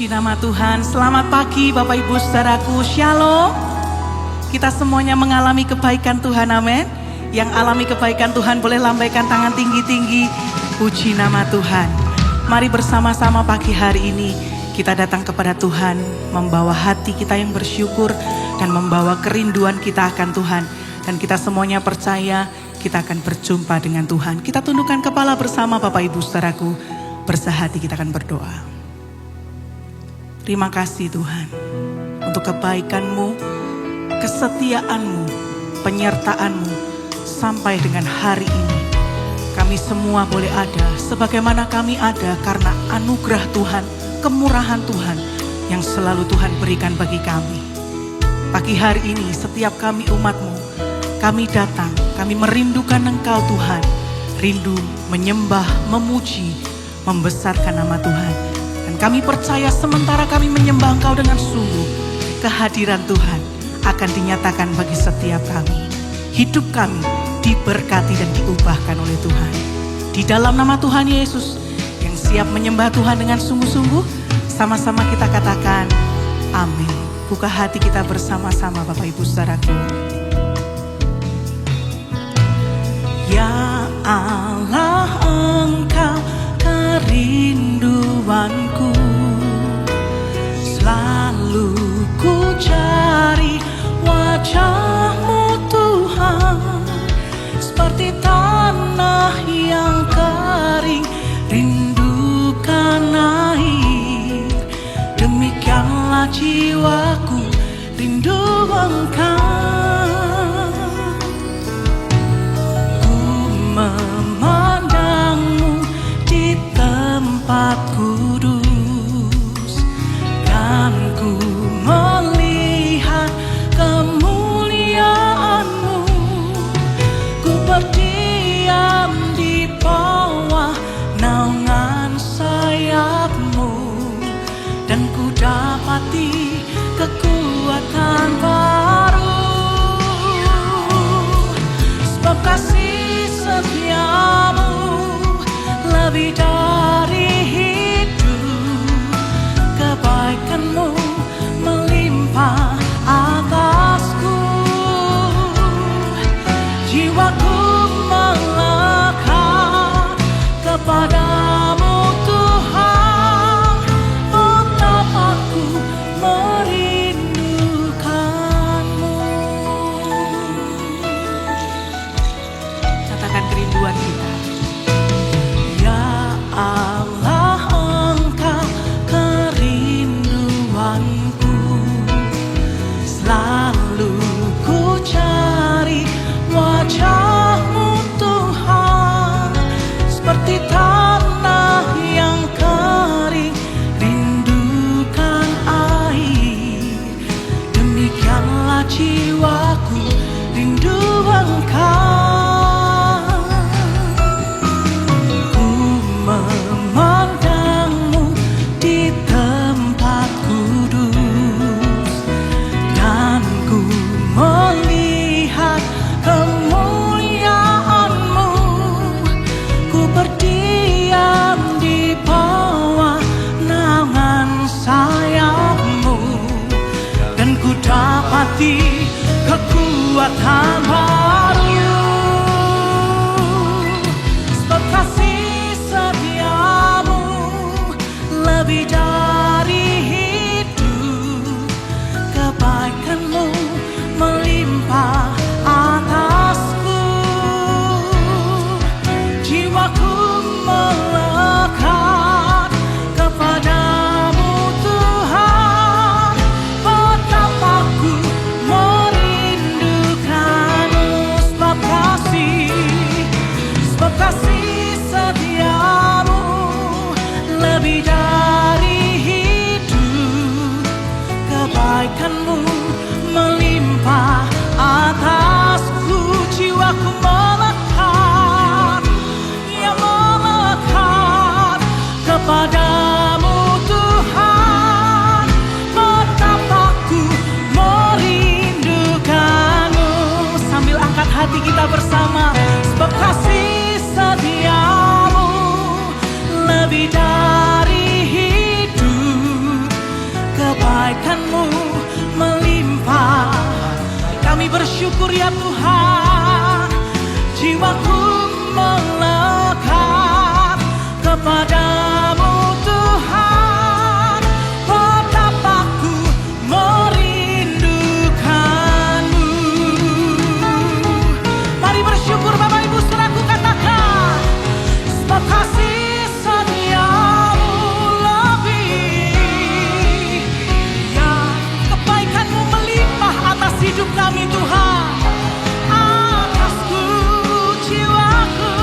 Puji nama Tuhan. Selamat pagi Bapak Ibu saudaraku. Shalom. Kita semuanya mengalami kebaikan Tuhan, amin. Yang alami kebaikan Tuhan boleh lambaikan tangan tinggi-tinggi. Puji nama Tuhan. Mari bersama-sama pagi hari ini kita datang kepada Tuhan, membawa hati kita yang bersyukur dan membawa kerinduan kita akan Tuhan. Dan kita semuanya percaya kita akan berjumpa dengan Tuhan. Kita tundukkan kepala bersama Bapak Ibu saudaraku. Bersahati kita akan berdoa. Terima kasih Tuhan untuk kebaikan-Mu, kesetiaan-Mu, penyertaan-Mu sampai dengan hari ini. Kami semua boleh ada sebagaimana kami ada karena anugerah Tuhan, kemurahan Tuhan yang selalu Tuhan berikan bagi kami. Pagi hari ini setiap kami umat-Mu, kami datang, kami merindukan Engkau Tuhan. Rindu menyembah, memuji, membesarkan nama Tuhan. Dan kami percaya sementara kami menyembah Engkau dengan sungguh, kehadiran Tuhan akan dinyatakan bagi setiap kami. Hidup kami diberkati dan diubahkan oleh Tuhan. Di dalam nama Tuhan Yesus yang siap menyembah Tuhan dengan sungguh-sungguh, sama-sama kita katakan amin. Buka hati kita bersama-sama Bapak Ibu saudaraku. Ya Allah, Engkau kerinduanku, selalu ku cari wajah-Mu Tuhan, seperti tanah yang kering rindukan air, demikianlah jiwaku rindu Engkau. Ku memandang-Mu di tempat kudus, dan ku melihat kemuliaan-Mu. Ku berdiam di bawah naungan sayap-Mu, dan ku dapati kekuatan baru. Sebab kasih setia-Mu lebih dari hidup, kebaikan-Mu melimpah atasku. Jiwaku melekat kepada-Mu Tuhan, tetap aku merindukan-Mu. Katakan kerinduan kita. Allah, Engkau kerinduanku, selalu ku cari wajah-Mu Tuhan, seperti tanah yang kering rindukan air, demikianlah jiwaku rindu Engkau. Memandang-Mu di tempat kudus, dan ku melihat kemuliaan-Mu. Ku berdiam di bawah naungan sayap-Mu, dan ku dapati kekuatan baru. Sebab kasih setia-Mu lebih dari hidup, kebaikan-Mu melimpah atasku. Jiwaku melekat kepada-Mu Tuhan, tetap aku merindukan-Mu. Sebab kasih setia-Mu lebih dari hidup, kebaikan-Mu melimpah atasku. Jiwaku melekat, ya melekat kepada-Mu Tuhan, tetap aku merindukan-Mu. Sambil angkat hati kita bersama. Sebab kasih setia-Mu lebih dari bersyukur ya Tuhan. Jiwaku melekat kepadamu Tuhan, betapa ku merindukanmu. Mari bersyukur Bapak Ibu, saudaraku, katakan, sebab kasih setiamu lebih, ya kebaikanmu melimpah atas hidup kami Tuhan. Atasku, jiwaku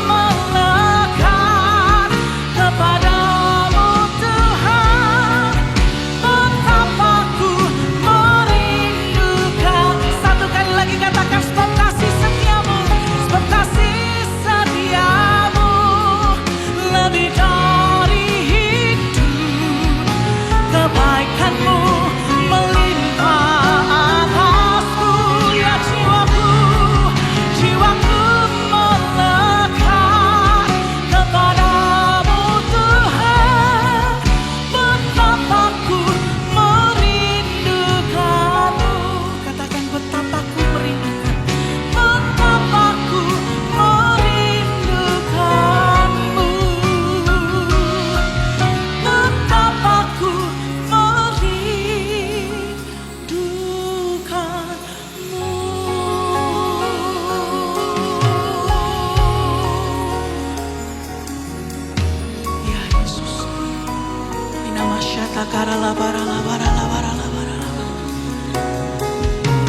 melekat kepadamu Tuhan, betapa ku merindukan. Satu kali lagi katakan, sebab kasih setiamu lebih dari hidup, kebaikanmu melimpah atasku. Ya jiwaku melekat kepadamu Tuhan, betapa ku merindukanmu. Katakan, betapa ku merindukan, betapa ku merindukanmu, betapa ku merindukanmu. Ya Yesus, inamasyata karala barala barala barala barala.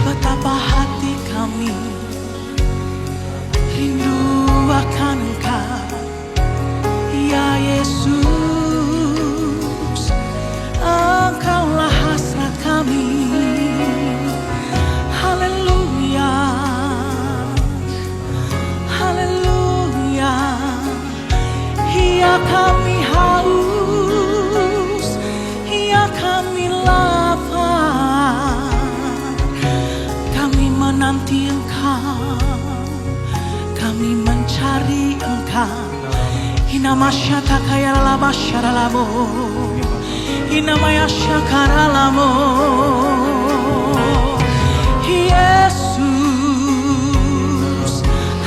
Betapa hati kami rindu akan Engkau, ya Yesus. Engkaulah hasrat kami. Haleluya, haleluya. Ya kami haus, ya kami lapar, kami menanti Engkau, kami mencari Engkau. Hinamasyata kayalaba syaralamo, hinamaya syakaralamo. Yesus,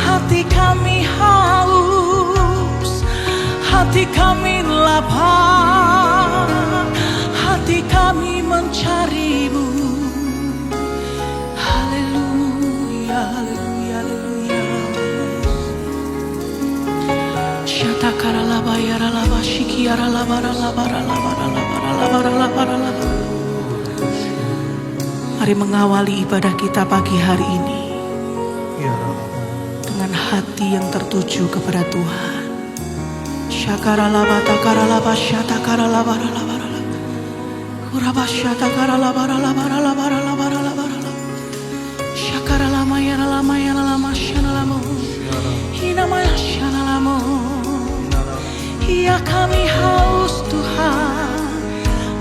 hati kami haus, hati kami lapar, hati kami mencarimu. Haleluya, haleluya, haleluya. Syata karalaba yaralaba shikiaralaba ralaba ralaba ralaba ralaba ralaba ralaba. Mari mengawali ibadah kita pagi hari ini dengan hati yang tertuju kepada Tuhan. Syakaralaba takaralaba syatakaralaba ralaba ralaba. Kuraba syatakaralaba ralaba ralaba ralaba ralaba ralaba. Syakaralama yaralama yaralama syanalamo. Hinamaya syanalamo. Ya kami haus Tuhan,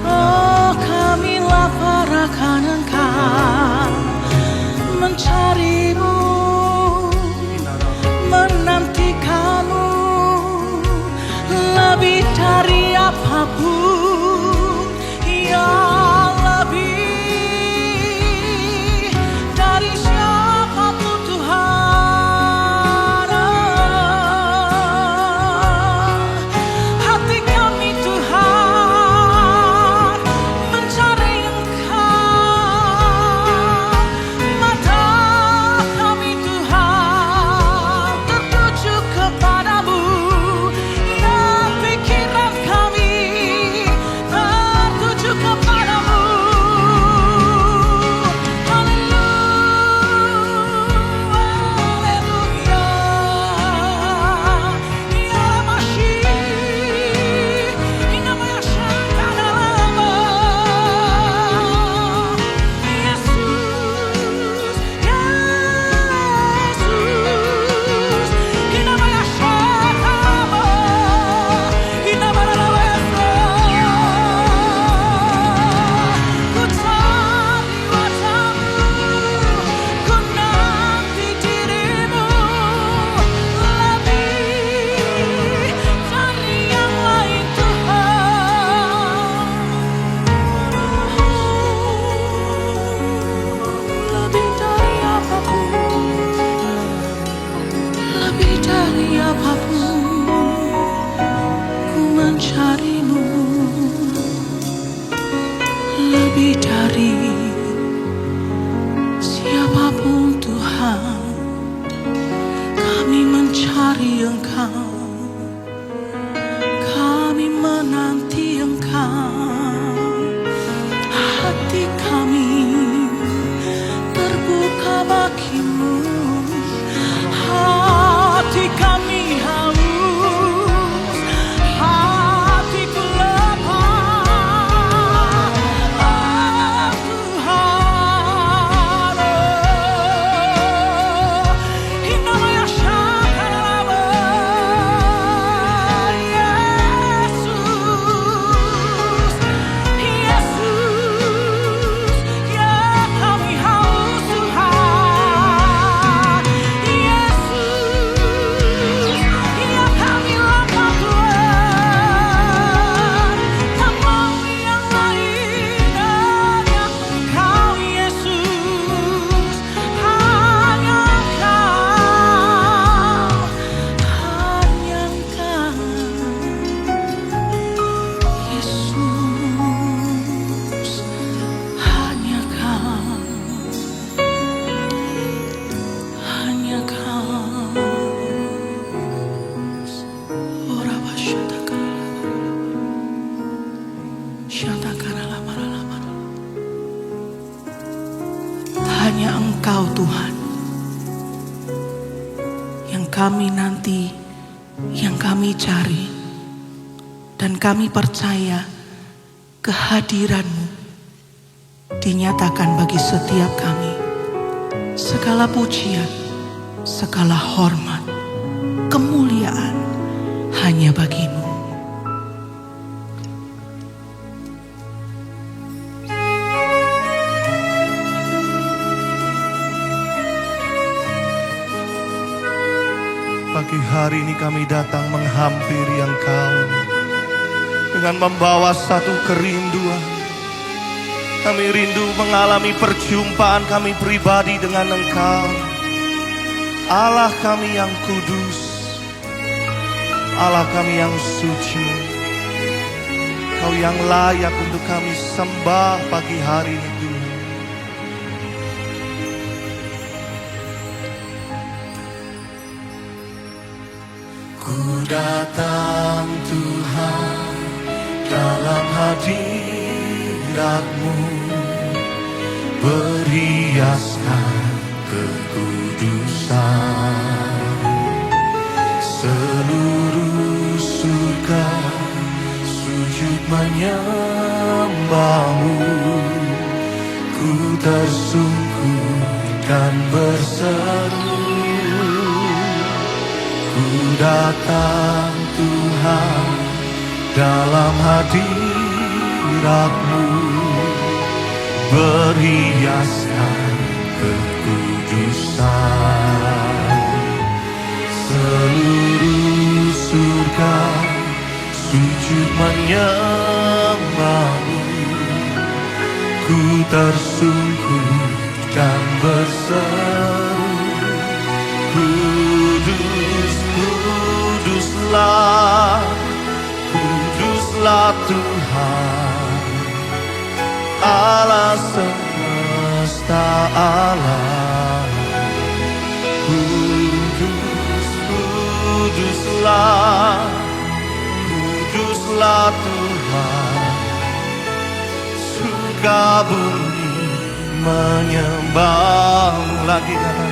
oh kami lapar akan Engkau, mencarimu, menantikanmu, lebih dari apapun, ya lebih dari siapapun Tuhan. Hati kami Tuhan mencari Engkau, mata kami Tuhan tertuju kepadamu, ya pikiran kami Siapapun ku mencarimu, lebih dari siapapun Tuhan, kami mencari Engkau, kami menanti Engkau. Hati kami terbuka bagimu, hati kami haus, hatiku lemah. Oh Tuhan, Inamaya Shakarama, Yesus, Yesus, ya kami haus Tuhan, Yesus, ya kami lemah Tuhan, tak mau yang lain, hanya Engkau Yesus, hanya Engkau, hanya Engkau Yesus, hanya Kau, hanya Kau. Ora basyatakarala, hanya Engkau Tuhan yang kami nanti, yang kami cari, dan kami percaya kehadiran-Mu dinyatakan bagi setiap kami. Segala pujian, segala hormat, kemuliaan hanya bagi-Mu. Pagi hari ini kami datang menghampiri Engkau dengan membawa satu kerinduan. Kami rindu mengalami perjumpaan kami pribadi dengan Engkau, Allah kami yang kudus, Allah kami yang suci. Kau yang layak untuk kami sembah pagi hari ini Tuhan. Ku datang Tuhan dalam hadirat-Mu, berhiaskan kekudusan. Seluruh surga sujud menyembah-Mu. Ku tersungkur dan berseru, ku datang Tuhan dalam hadirat-Mu, berhiaskan kekudusan. Seluruh surga sujud menyembah-Mu. Ku tersungkur dan berseru, kudus, kuduslah, kuduslah Tuhan, Allah semesta alam. Kudus, kuduslah, kuduslah Tuhan, surga bumi menyembah-Mu. Lagi kata,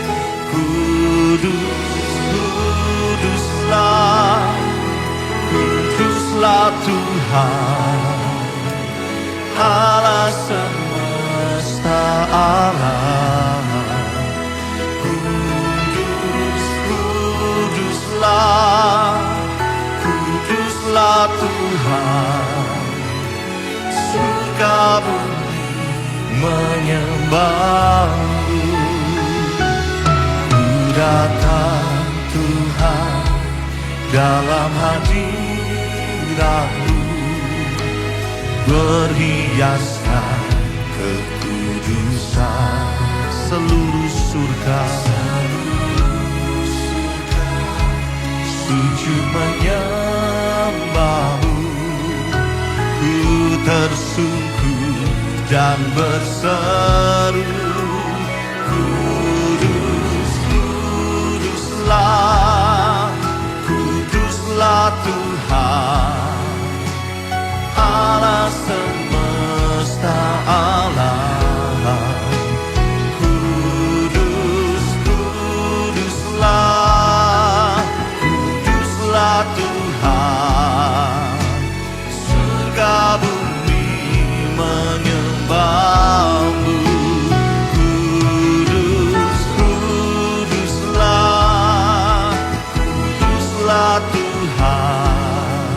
kudus, kuduslah, kuduslah Tuhan, Allah semesta alam. Kudus, kuduslah, kuduslah Tuhan, surga bumi menyembah-Mu. Ku datang Tuhan dalam hadirat-Mu, berhiaskan kekudusan. Seluruh surga sujud menyembahmu, ku tersungkur dan berseru, kudus, kuduslah, kuduslah Tuhan, Allah semesta alam. Kudus, kuduslah, kuduslah Tuhan, surga bumi menyembahmu. Kudus, kuduslah, kuduslah Tuhan,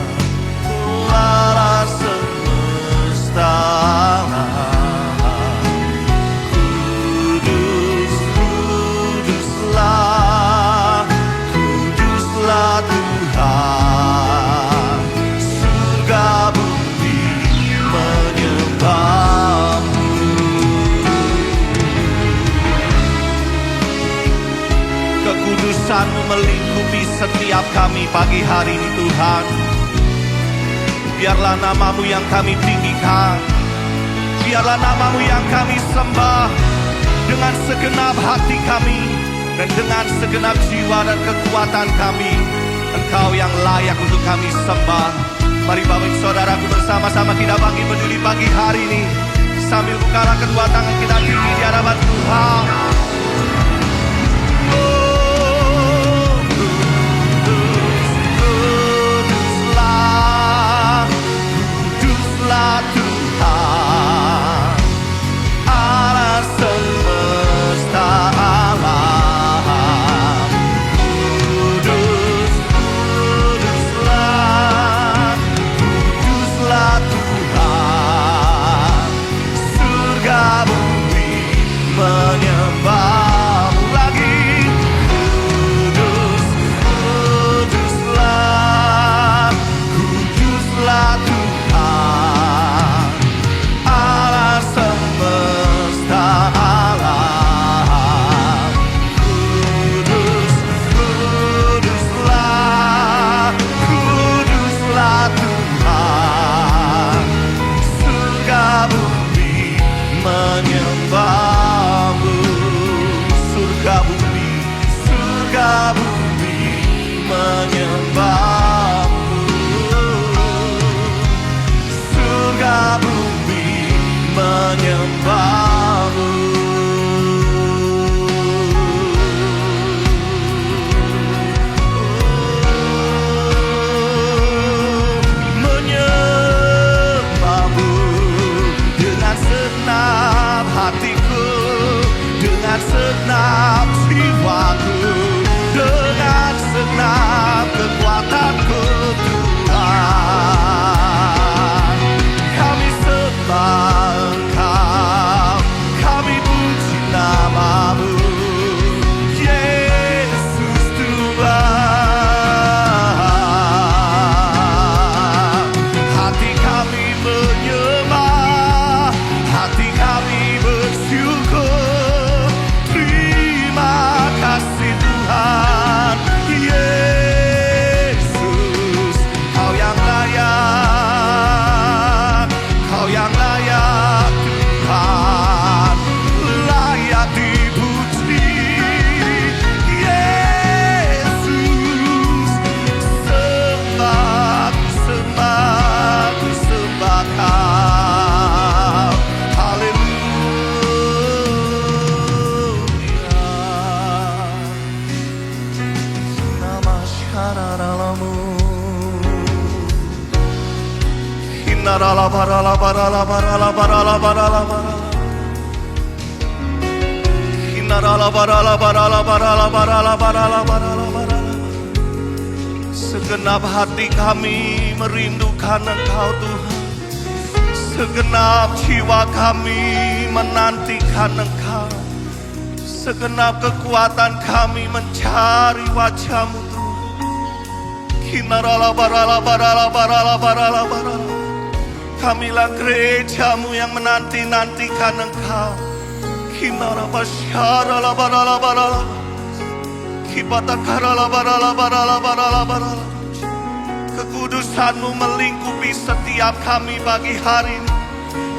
Allah semesta alam. Kudus, kuduslah, kuduslah Tuhan, surga bumi menyembahmu. Kekudusan-Mu melingkupi setiap kami pagi hari ini Tuhan. Biarlah nama-Mu yang kami tinggikan, biarlah nama-Mu yang kami sembah dengan segenap hati kami dan dengan segenap jiwa dan kekuatan kami. Engkau yang layak untuk kami sembah. Mari Bapak Ibu Saudaraku bersama-sama kita bangkit berdiri pagi hari ini sambil bukalah kedua tangan kita tinggi di hadapan Tuhan. Kuduslah Tuhan, Allah semesta alam. Kudus, kuduslah, kuduslah Tuhan, surga bumi menyembahmu lagi. Kudus, kuduslah, kuduslah Tuhan, Allah semesta alam. Kudus, kuduslah, kuduslah Tuhan, surga bumi menyembahmu. Surga bumi, surga bumi menyembahmu. Surga bumi menyembahmu. Menyembahmu dengan senap hatiku, dengan senap jiwaku, dengan senap kekuatanku Tuhan. Kami sembah Engkau, kami puji nama-Mu, Yesus Tuhan. Hati kami menyembah, hati kami bersyukur. Terima kasih Tuhan, Yesus, Kau yang layak, Kau yang layak Tuhan, layak dipuji. Yesus, sembah, sembah, sembah Kau. Haleluya. Namaskaramu. Hinarala barala barala barala barala barala barala. Hinarala barala barala barala barala barala barala barala. Segenap hati kami merindukan Engkau Tuhan. Segenap jiwa kami menantikan Engkau. Segenap kekuatan kami mencari wajah-Mu Tuhan. Hinarala barala barala barala barala barala. Kamilah gereja-Mu yang menanti-nantikan Engkau. Kinara basyara la barala barala. Kekudusan-Mu melingkupi setiap kami pagi hari ini.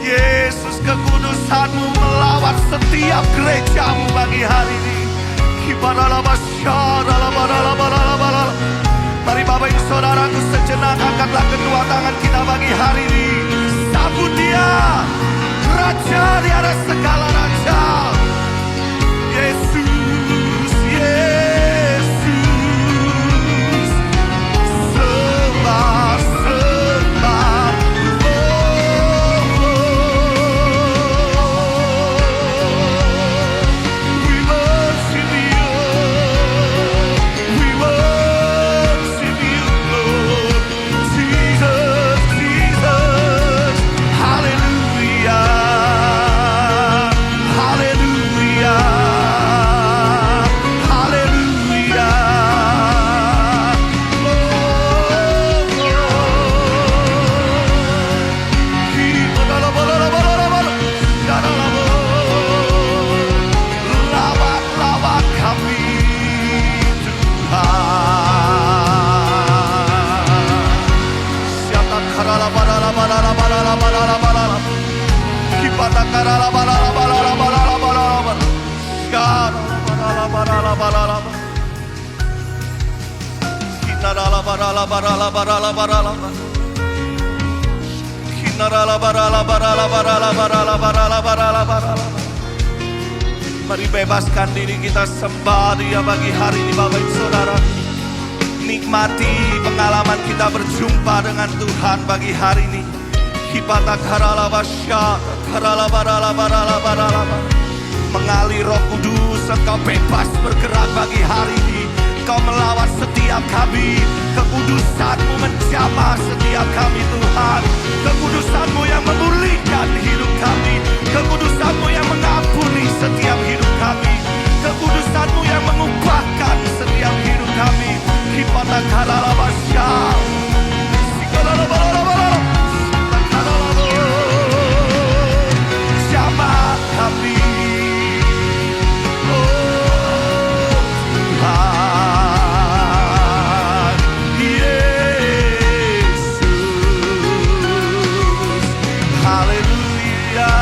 Yesus, kekudusan-Mu melawat setiap gereja-Mu pagi hari ini. Mari Bapak Ibu Saudaraku, sejenak angkatlah kedua tangan kita pagi hari ini. Sambut Dia, Raja di atas segala raja. Yesus, Yesus, sembah, sembah. We worship You, we worship You, Lord. Jesus, Jesus, hallelujah, hallelujah, hallelujah. Lawat kami Tuhan. Siapa karala barala barala barala barala barala. Kipata karala barala barala barala barala. Siapa barala barala barala. Kinarala barala barala barala barala. Kinarala barala barala barala barala barala barala barala. Mari bebaskan diri kita, sembah Dia pagi hari ini Bapak Ibu Saudara. Nikmati pengalaman kita berjumpa dengan Tuhan pagi hari ini. Kipata karala basya, karala barala barala barala. Mengalir Roh Kudus, Engkau bebas bergerak pagi hari ini. Engkau melawat setiap kami. Kekudusan-Mu menjamah setiap kami Tuhan. Kekudusan-Mu yang memulihkan hidup kami. Kekudusan-Mu yang mengampuni setiap hidup kami. Kekudusan-Mu yang mengubahkan setiap hidup kami. Kipata karala basya, sikalala barala barala. Jamah kami, oh Tuhan Yesus, haleluya,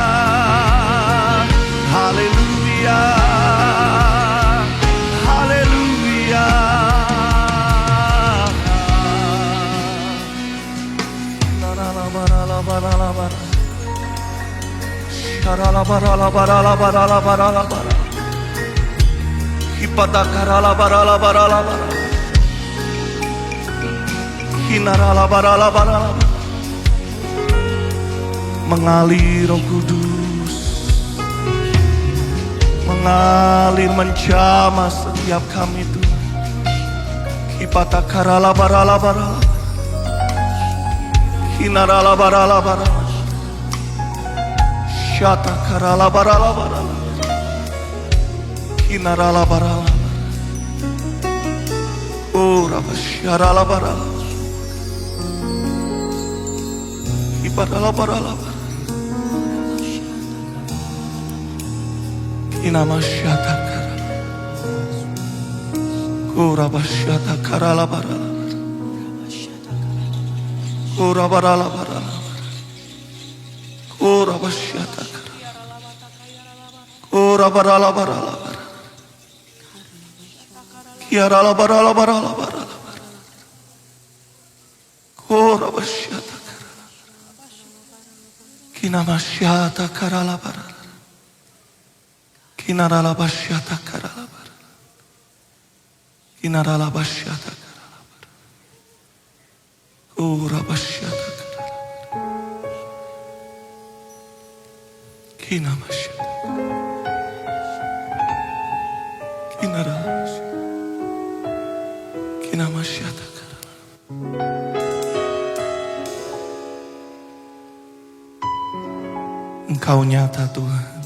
haleluya, haleluya. Karala barala barala barala barala barala. Kipata karala barala barala barala. Kinarala barala barala. Mengalir Roh Kudus, mengalir menjamah setiap kami Tuhan. Kipata karala barala barala. Kinarala barala barala. Shata karala barala barala. Kinarala barala. Oh rabasharala barala. Ibarala barala barala. Kinamashata karala. Oh rabashata karala barala. Oh rabarala barala. Oh rabashata karala. Oh rabarala barala barala. Kiarala barala barala barala. Oh rabashata karala. Kinamashata karala barala. Kinarala bashata karala barala. Kinarala bashata karala barala. Oh rabashata karala. Kinamashata. Kinarala. Kinamashata karala. Engkau nyata Tuhan.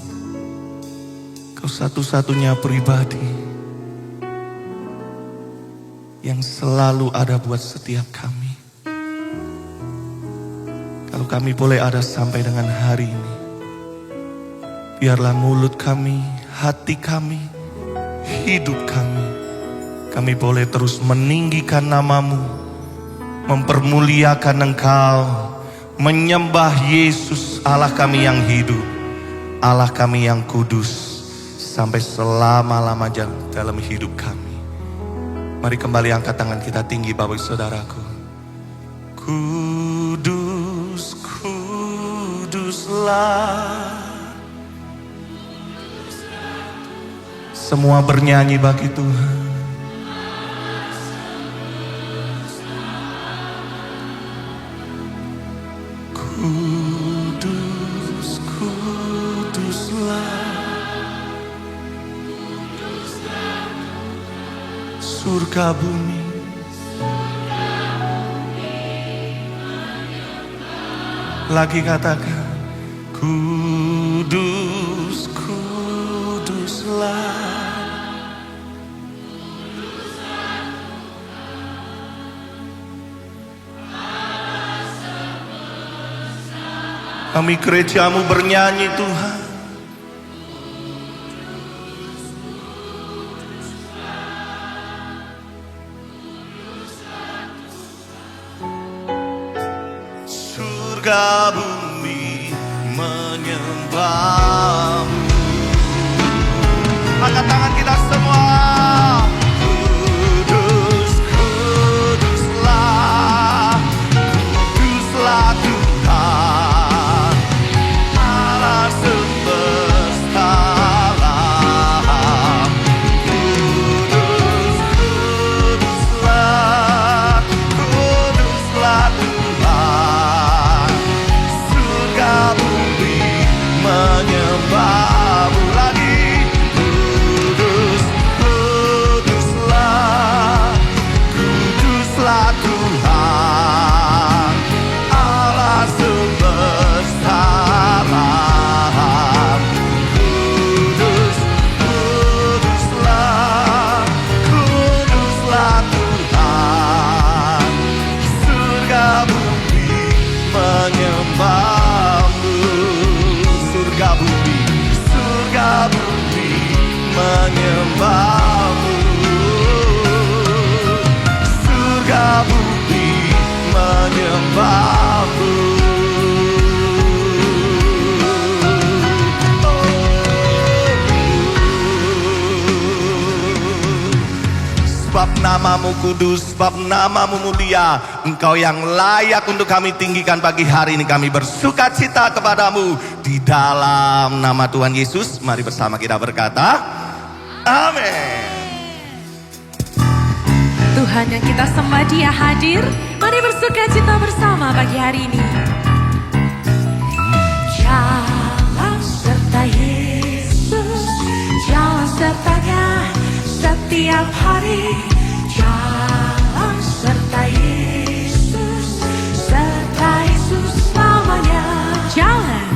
Engkau satu-satunya pribadi yang selalu ada buat setiap kami. Kalau kami boleh ada sampai dengan hari ini, biarlah mulut kami, hati kami, hidup kami kami boleh terus meninggikan namamu, mempermuliakan Engkau, menyembah Yesus Allah kami yang hidup, Allah kami yang kudus, sampai selama-lamanya dalam hidup kami. Mari kembali angkat tangan kita tinggi Bapak Saudaraku. Kudus, kuduslah. Semua bernyanyi bagi Tuhan. Kudus, kuduslah. Surga bumi. Lagi katakan, kudus, kuduslah. Kami gerejamu bernyanyi Tuhan. Surga bumi menyembahmu. Angkat tangan kita semua. Kudus, kuduslah. Kuduslah Tuhan, Allah semesta alam. Kudus, kuduslah. Kuduslah Tuhan. Surga bumi menyembahmu lagi. Kudus, kuduslah. Kuduslah Tuhan, Allah semesta alam. Kudus, kuduslah. Kuduslah Tuhan. Surga bumi menyembahmu. Surga bumi, surga bumi menyembahmu. Surga bumi menyembahmu. Sebab namamu kudus, sebab namamu mulia, Engkau yang layak untuk kami tinggikan pagi hari ini. Kami bersuka cita kepadamu di dalam nama Tuhan Yesus. Mari bersama kita berkata, amin. Tuhan yang kita sembah, Dia hadir. Mari bersuka cita bersama pagi hari ini. Jalan serta Yesus, jalan sertanya setiap hari. Jalan serta Yesus, serta Yesus namanya. Jalan,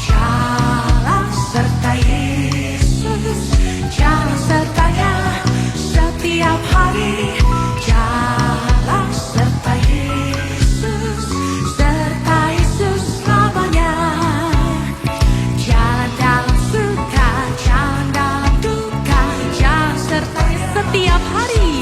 jalan serta Yesus, jalan sertanya setiap hari. Jalan serta Yesus, serta Yesus namanya. Jalan dalam suka, jalan dalam duka, jalan serta setiap hari.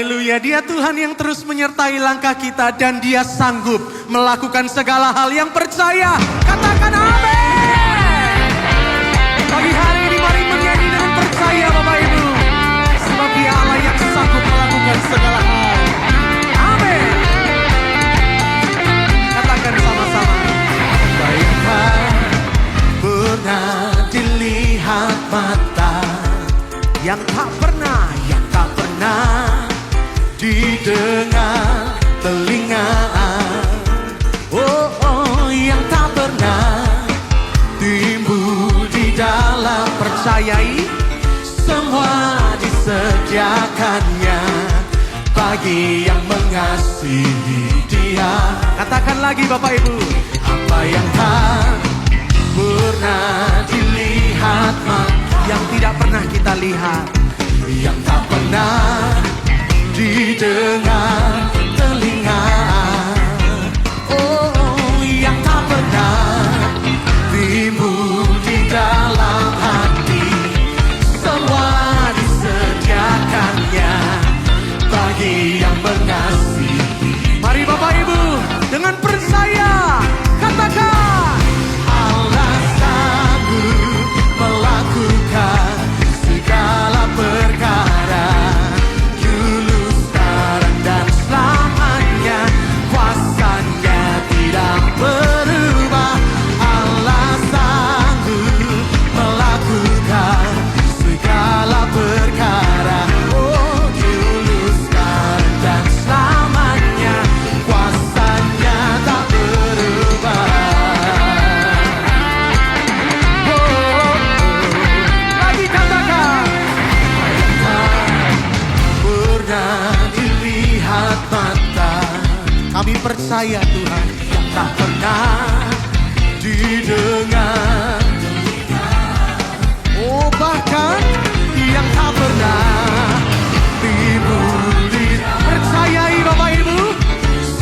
Haleluya, Dia Tuhan yang terus menyertai langkah kita dan Dia sanggup melakukan segala hal yang percaya. Katakan amin. Pagi hari ini mari menyanyi dengan percaya Bapak Ibu. Sebab Dia Allah yang sanggup melakukan segala hal. Amin. Katakan sama-sama. Baiklah pernah dilihat mata, yang tak pernah didengar telinga, yang tak pernah timbul di dalam. Percayai semua disediakannya bagi yang mengasihi Dia. Katakan lagi Bapak Ibu. Apa yang tak pernah dilihat mata, yang tidak pernah kita lihat, yang tak pernah didengar telinga, yang tak pernah timbul di dalam hati, semua disediakannya bagi yang mengasihi. Mari Bapak Ibu dengan percaya katakan, Allah sanggup melakukan segala perkara, dulu, sekarang, dan selamanya. Kuasanya tidak berubah. Allah sanggup melakukan segala perkara, dulu, sekarang, dan selamanya. Kuasanya tak berubah. Lagi katakan, pernah dilihat mata, kami percaya Tuhan, yang tak pernah didengar, bahkan yang tak pernah timbul di. Percayai Bapak Ibu,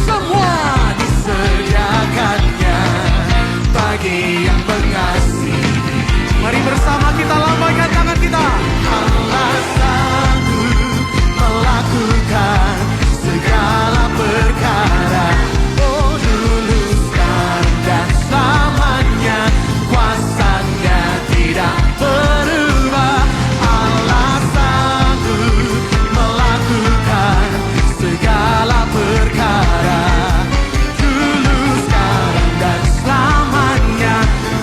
semua disediakannya bagi yang mengasihi. Mari bersama kita lambaikan tangan kita. Allah sanggup melakukan segala perkara, dulu, sekarang, dan selamanya. Kuasanya tidak berubah. Allah sanggup melakukan segala perkara, dulu, sekarang, dan selamanya.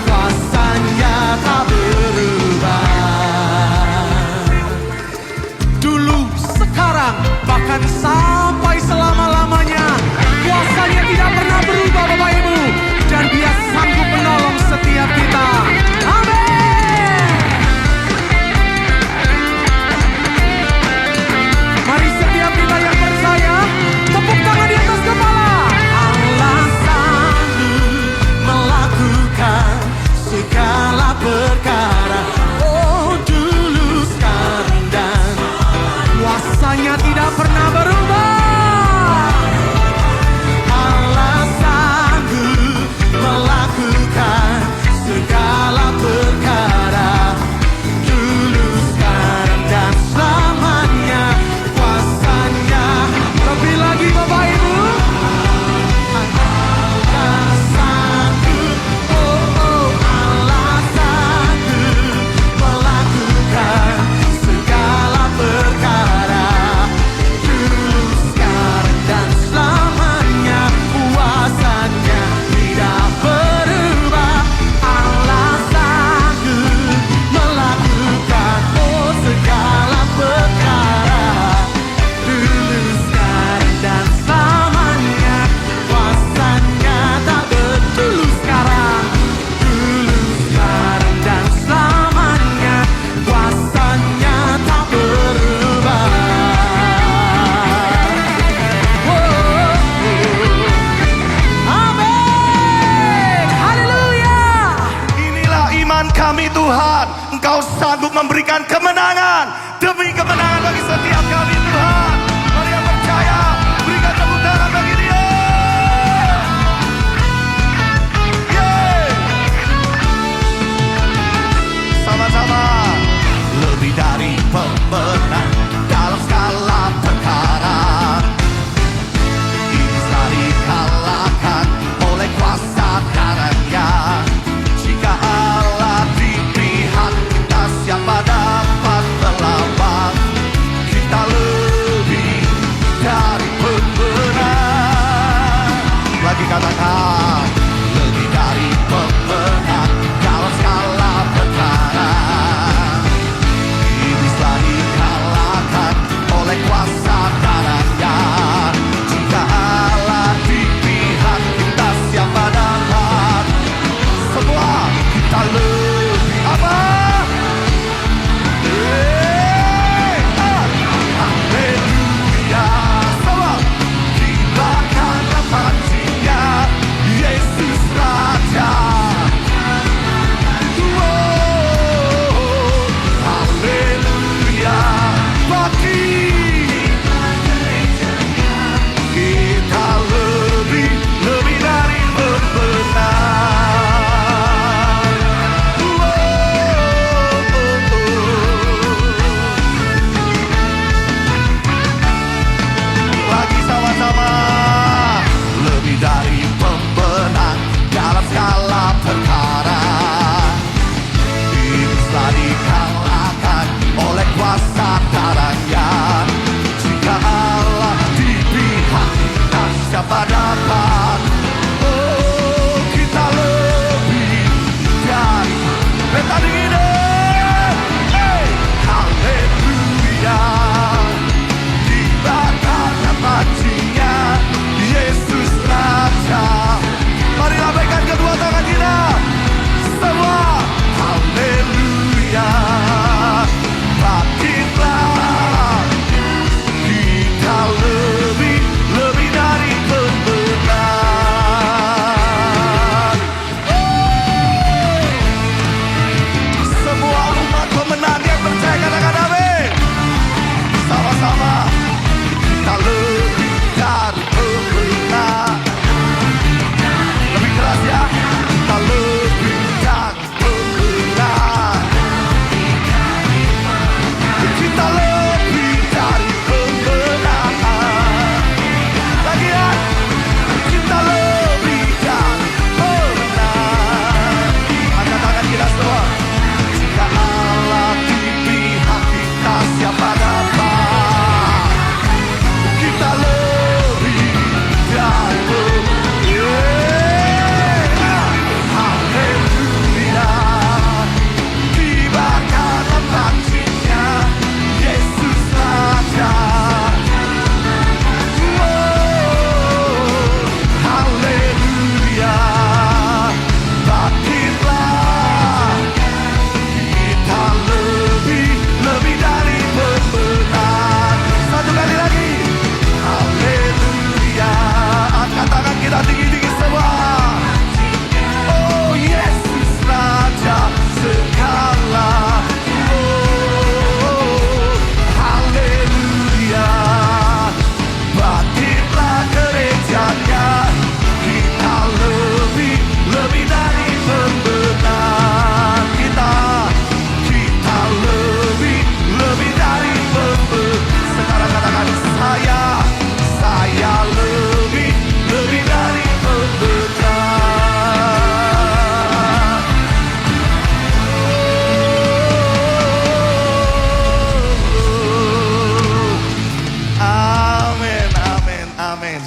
Kuasanya tak berubah. Dulu, sekarang, bahkan sampai selama-lamanya. Kuasanya tidak pernah berubah Bapak Ibu, dan Dia sanggup menolong setiap kita. Amin. Mari setiap kita yang percaya, tepuk tangan di atas kepala. Allah sanggup melakukan segala perkara, dulu, sekarang, dan kuasanya tidak pernah berubah. Allah sanggup melakukan segala perkara, dulu, sekarang, dan selamanya. Kuasanya lebih lagi Bapak Ibu. Allah sanggup, Allah sanggup melakukan segala perkara, dulu, sekarang, dan selamanya. Kuasanya tidak berubah. Allah sanggup melakukan segala perkara, dulu, sekarang, dan selamanya. Kuasanya tak dulu, sekarang, dan selamanya. Kuasanya tak berubah. Amin. Haleluya. Inilah iman kami Tuhan. Engkau sanggup memberikan kemenangan demi kemenangan bagi setiap kami Tuhan. Mari yang percaya, berikan tepuk tangan bagi Dia. Yeay. Sama-sama. Lebih dari pemenang dalam skala perkara,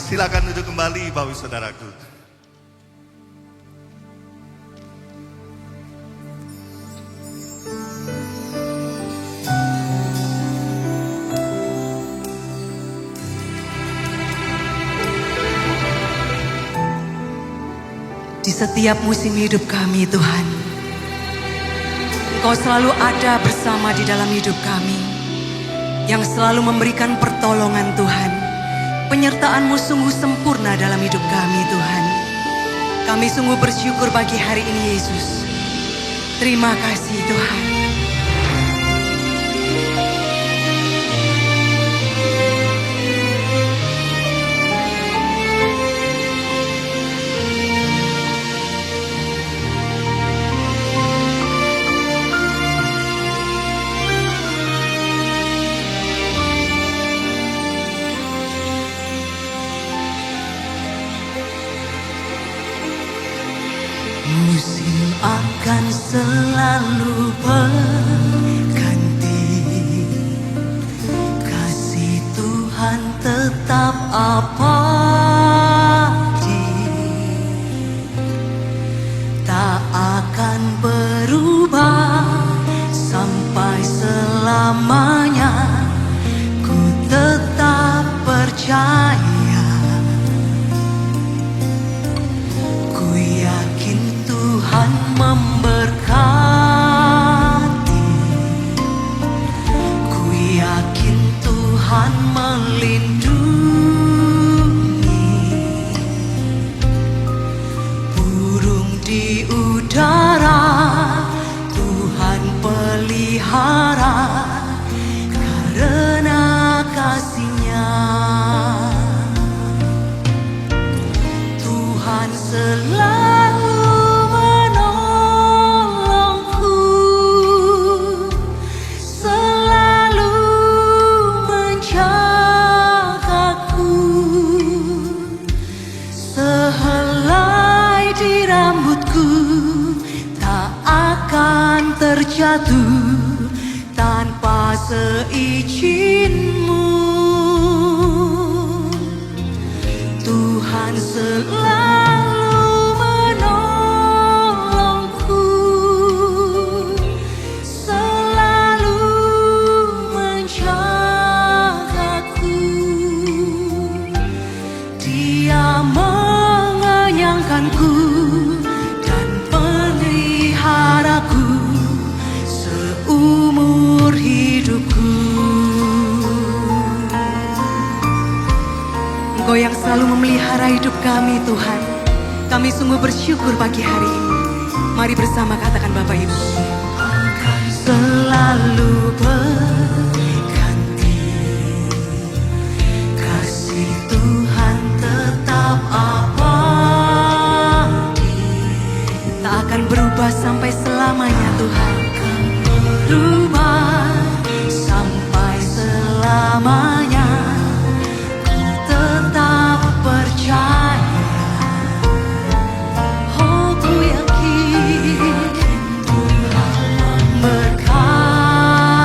Silakan duduk kembali Bapak Saudaraku. Di setiap musim hidup kami Tuhan, Engkau selalu ada bersama di dalam hidup kami, yang selalu memberikan pertolongan Tuhan. Penyertaan-Mu sungguh sempurna dalam hidup kami Tuhan. Kami sungguh bersyukur pagi hari ini Yesus. Terima kasih Tuhan. Musim akan selalu berganti, kasih Tuhan tetap abadi, tak akan berubah sampai selamanya. Ku tetap percaya, Tuhan memberkati, ku yakin Tuhan melindungi. Burung di udara Tuhan pelihara karena kasih-Nya. Tuhan selalu terjatuh tanpa seizin-Mu. Tuhan selalu menolongku, selalu menjagaku. Dia mengenyangkanku dan meliharaku seumur hidupku. Engkau yang selalu memelihara hidup kami Tuhan. Kami sungguh bersyukur pagi hari ini. Mari bersama katakan Bapak Ibu. Akan selalu berganti, kasih Tuhan tetap abadi, tak akan berubah sampai selamanya Tuhan. Berubah sampai selamanya. Ku tetap percaya, oh ku yakin Tuhan memberkati,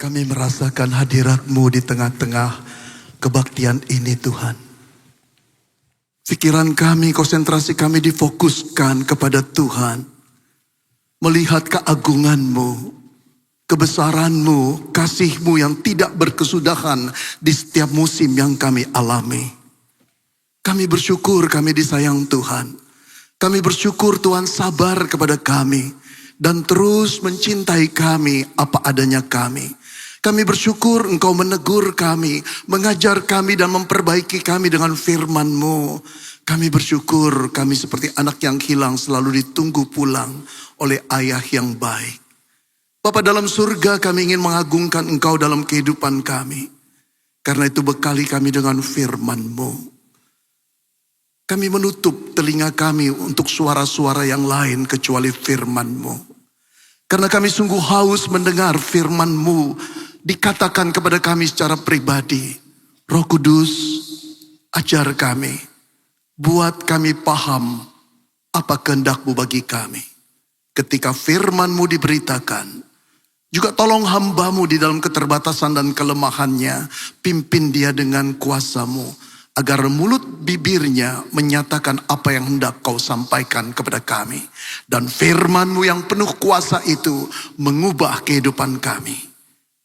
Kami merasakan hadirat-Mu di tengah-tengah kebaktian ini Tuhan. Pikiran kami, konsentrasi kami difokuskan kepada Tuhan. Melihat keagungan-Mu, kebesaran-Mu, kasih-Mu yang tidak berkesudahan di setiap musim yang kami alami. Kami bersyukur kami disayang Tuhan. Kami bersyukur Tuhan sabar kepada kami dan terus mencintai kami apa adanya kami. Kami bersyukur Engkau menegur kami, mengajar kami dan memperbaiki kami dengan firman-Mu. Kami bersyukur kami seperti anak yang hilang selalu ditunggu pulang oleh ayah yang baik. Bapa dalam surga, kami ingin mengagungkan Engkau dalam kehidupan kami. Karena itu bekali kami dengan firman-Mu. Kami menutup telinga kami untuk suara-suara yang lain kecuali firman-Mu. Karena kami sungguh haus mendengar firman-Mu dikatakan kepada kami secara pribadi. Roh Kudus, ajar kami. Buat kami paham apa kehendak-Mu bagi kami. Ketika firman-Mu diberitakan, juga tolong hamba-Mu di dalam keterbatasan dan kelemahannya, pimpin dia dengan kuasa-Mu, agar mulut bibirnya menyatakan apa yang hendak Kau sampaikan kepada kami. Dan firman-Mu yang penuh kuasa itu mengubah kehidupan kami.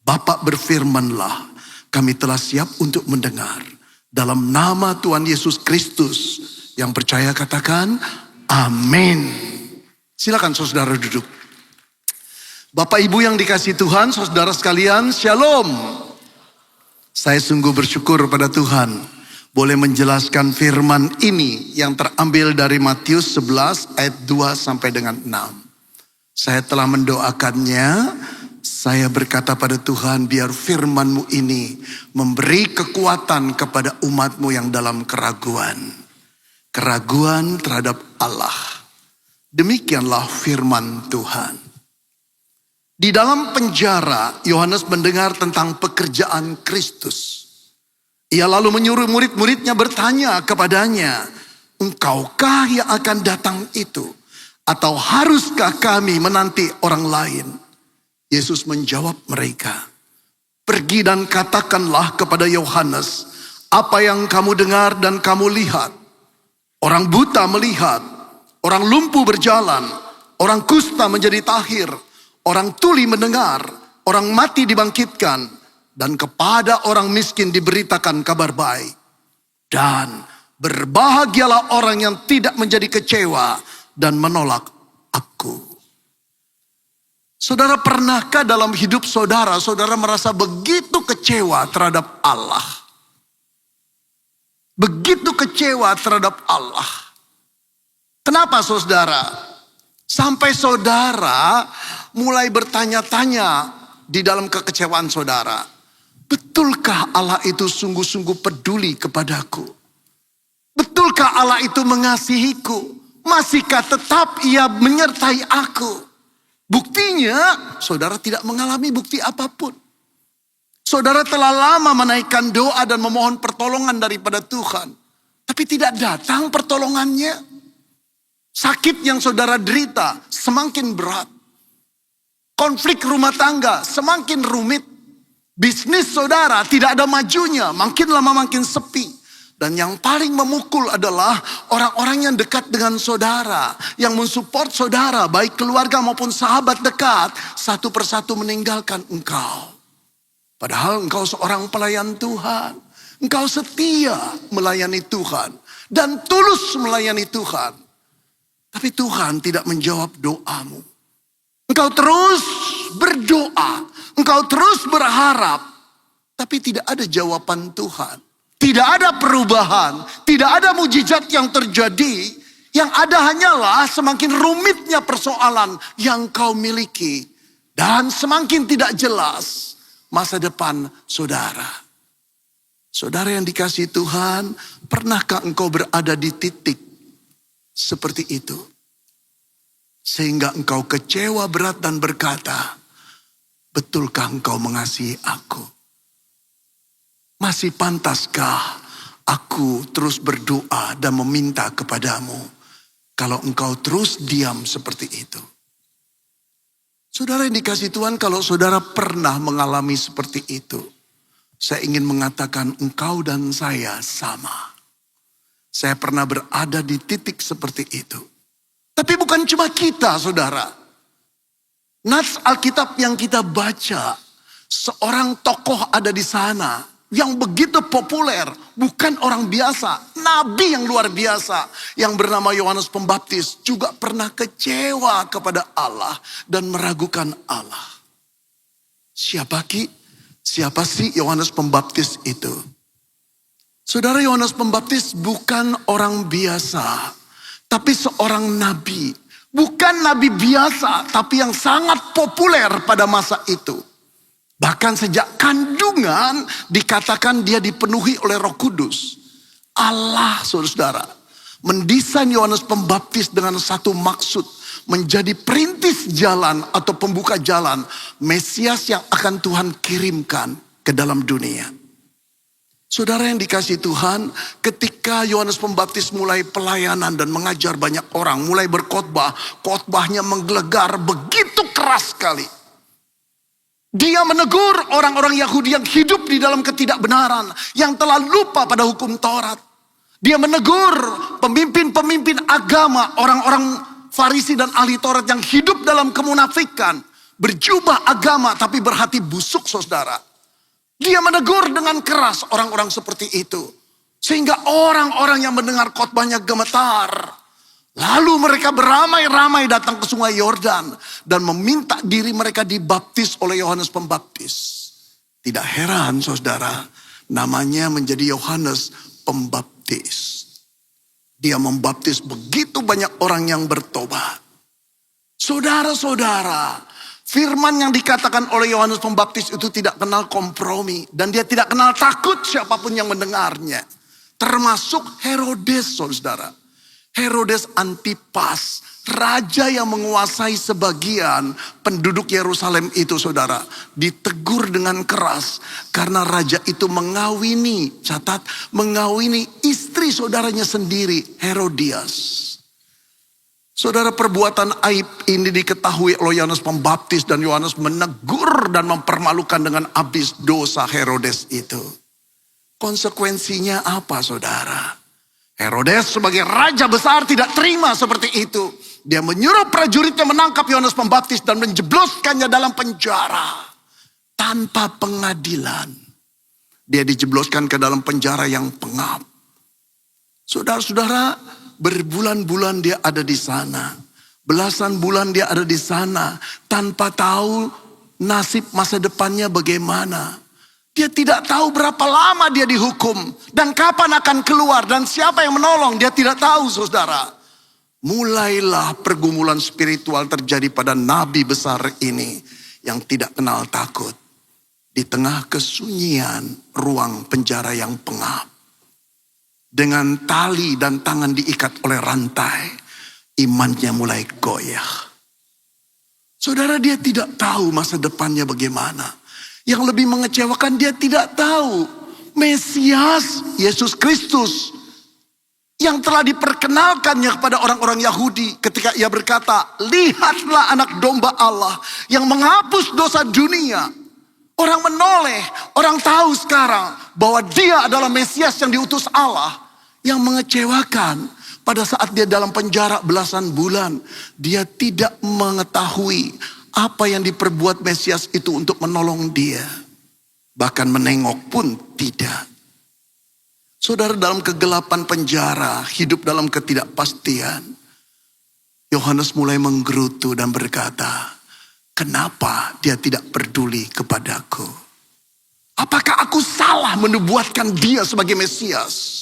Bapa berfirmanlah, kami telah siap untuk mendengar. Dalam nama Tuhan Yesus Kristus, yang percaya katakan, amin. Silakan saudara duduk. Bapak Ibu yang dikasihi Tuhan, saudara sekalian, shalom. Saya sungguh bersyukur pada Tuhan boleh menjelaskan firman ini yang terambil dari Matius 11 ayat 2 sampai dengan 6. Saya telah mendoakannya. Saya berkata pada Tuhan, biar firman-Mu ini memberi kekuatan kepada umat-Mu yang dalam keraguan. Keraguan terhadap Allah. Demikianlah firman Tuhan. Di dalam penjara, Yohanes mendengar tentang pekerjaan Kristus. Ia lalu menyuruh murid-muridnya bertanya kepadanya, engkaukah yang akan datang itu? Atau haruskah kami menanti orang lain? Yesus menjawab mereka, pergi dan katakanlah kepada Yohanes, apa yang kamu dengar dan kamu lihat. Orang buta melihat, orang lumpuh berjalan, orang kusta menjadi tahir, orang tuli mendengar, orang mati dibangkitkan, dan kepada orang miskin diberitakan kabar baik. Dan berbahagialah orang yang tidak menjadi kecewa dan menolak aku. Saudara, pernahkah dalam hidup saudara, saudara merasa begitu kecewa terhadap Allah? Begitu kecewa terhadap Allah. Kenapa saudara? Sampai saudara mulai bertanya-tanya di dalam kekecewaan saudara. Betulkah Allah itu sungguh-sungguh peduli kepadaku? Betulkah Allah itu mengasihiku? Masihkah tetap Ia menyertai aku? Buktinya, saudara tidak mengalami bukti apapun. Saudara telah lama menaikkan doa dan memohon pertolongan daripada Tuhan. Tapi tidak datang pertolongannya. Sakit yang saudara derita semakin berat. Konflik rumah tangga semakin rumit. Bisnis saudara tidak ada majunya, makin lama makin sepi. Dan yang paling memukul adalah orang-orang yang dekat dengan saudara, yang mensupport saudara, baik keluarga maupun sahabat dekat, satu persatu meninggalkan engkau. Padahal engkau seorang pelayan Tuhan, engkau setia melayani Tuhan, dan tulus melayani Tuhan. Tapi Tuhan tidak menjawab doamu. Engkau terus berdoa, engkau terus berharap, tapi tidak ada jawaban Tuhan. Tidak ada perubahan, tidak ada mujizat yang terjadi. Yang ada hanyalah semakin rumitnya persoalan yang kau miliki. Dan semakin tidak jelas masa depan saudara. Saudara yang dikasihi Tuhan, pernahkah engkau berada di titik seperti itu? Sehingga engkau kecewa berat dan berkata, betulkah engkau mengasihi aku? Masih pantaskah aku terus berdoa dan meminta kepadamu kalau engkau terus diam seperti itu? Saudara yang dikasih Tuhan, kalau saudara pernah mengalami seperti itu, saya ingin mengatakan engkau dan saya sama. Saya pernah berada di titik seperti itu. Tapi bukan cuma kita, saudara. Nats Alkitab yang kita baca, seorang tokoh ada di sana yang begitu populer, bukan orang biasa, nabi yang luar biasa yang bernama Yohanes Pembaptis juga pernah kecewa kepada Allah dan meragukan Allah. Siapa sih Yohanes Pembaptis itu? Saudara, Yohanes Pembaptis bukan orang biasa, tapi seorang nabi. Bukan nabi biasa, tapi yang sangat populer pada masa itu. Bahkan sejak kandungan dikatakan dia dipenuhi oleh Roh Kudus. Allah, saudara, mendesain Yohanes Pembaptis dengan satu maksud. Menjadi perintis jalan atau pembuka jalan Mesias yang akan Tuhan kirimkan ke dalam dunia. Saudara yang dikasih Tuhan, ketika Yohanes Pembaptis mulai pelayanan dan mengajar banyak orang, mulai berkhotbah, khotbahnya menggelegar begitu keras sekali. Dia menegur orang-orang Yahudi yang hidup di dalam ketidakbenaran, yang telah lupa pada hukum Taurat. Dia menegur pemimpin-pemimpin agama, orang-orang Farisi dan ahli Taurat yang hidup dalam kemunafikan, berjubah agama tapi berhati busuk, saudara. Dia menegur dengan keras orang-orang seperti itu. Sehingga orang-orang yang mendengar khotbahnya gemetar. Lalu mereka beramai-ramai datang ke sungai Yordan. Dan meminta diri mereka dibaptis oleh Yohanes Pembaptis. Tidak heran, saudara, namanya menjadi Yohanes Pembaptis. Dia membaptis begitu banyak orang yang bertobat. Saudara-saudara, firman yang dikatakan oleh Yohanes Pembaptis itu tidak kenal kompromi. Dan dia tidak kenal takut siapapun yang mendengarnya. Termasuk Herodes, saudara. Herodes Antipas, raja yang menguasai sebagian penduduk Yerusalem itu, saudara. Ditegur dengan keras karena raja itu mengawini, catat, mengawini istri saudaranya sendiri, Herodias. Saudara, perbuatan aib ini diketahui oleh Yohanes Pembaptis dan Yohanes menegur dan mempermalukan dengan habis dosa Herodes itu. Konsekuensinya apa, saudara? Herodes sebagai raja besar tidak terima seperti itu. Dia menyuruh prajuritnya menangkap Yohanes Pembaptis dan menjebloskannya dalam penjara. Tanpa pengadilan. Dia dijebloskan ke dalam penjara yang pengap. Saudara-saudara, berbulan-bulan dia ada di sana. Belasan bulan dia ada di sana. Tanpa tahu nasib masa depannya bagaimana. Dia tidak tahu berapa lama dia dihukum. Dan kapan akan keluar. Dan siapa yang menolong. Dia tidak tahu, saudara. Mulailah pergumulan spiritual terjadi pada nabi besar ini. Yang tidak kenal takut. Di tengah kesunyian ruang penjara yang pengap. Dengan tali dan tangan diikat oleh rantai. Imannya mulai goyah. Saudara, dia tidak tahu masa depannya bagaimana. Yang lebih mengecewakan, dia tidak tahu Mesias Yesus Kristus yang telah diperkenalkannya kepada orang-orang Yahudi ketika ia berkata, lihatlah anak domba Allah yang menghapus dosa dunia. Orang menoleh, orang tahu sekarang bahwa dia adalah Mesias yang diutus Allah. Yang mengecewakan, pada saat dia dalam penjara belasan bulan, dia tidak mengetahui apa yang diperbuat Mesias itu untuk menolong dia. Bahkan menengok pun tidak. Saudara, dalam kegelapan penjara, hidup dalam ketidakpastian, Yohanes mulai menggerutu dan berkata, kenapa dia tidak peduli kepadaku? Apakah aku salah menubuatkan dia sebagai Mesias?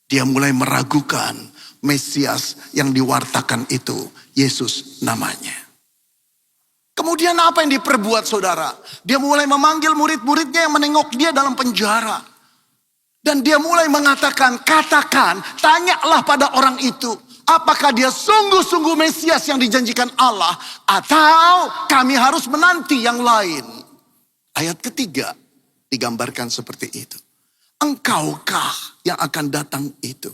Dia mulai meragukan Mesias yang diwartakan itu, Yesus namanya. Kemudian apa yang diperbuat, saudara? Dia mulai memanggil murid-muridnya yang menengok dia dalam penjara. Dan dia mulai mengatakan, katakan, tanyalah pada orang itu. Apakah dia sungguh-sungguh Mesias yang dijanjikan Allah? Atau kami harus menanti yang lain? Ayat ketiga digambarkan seperti itu. Engkaukah yang akan datang itu?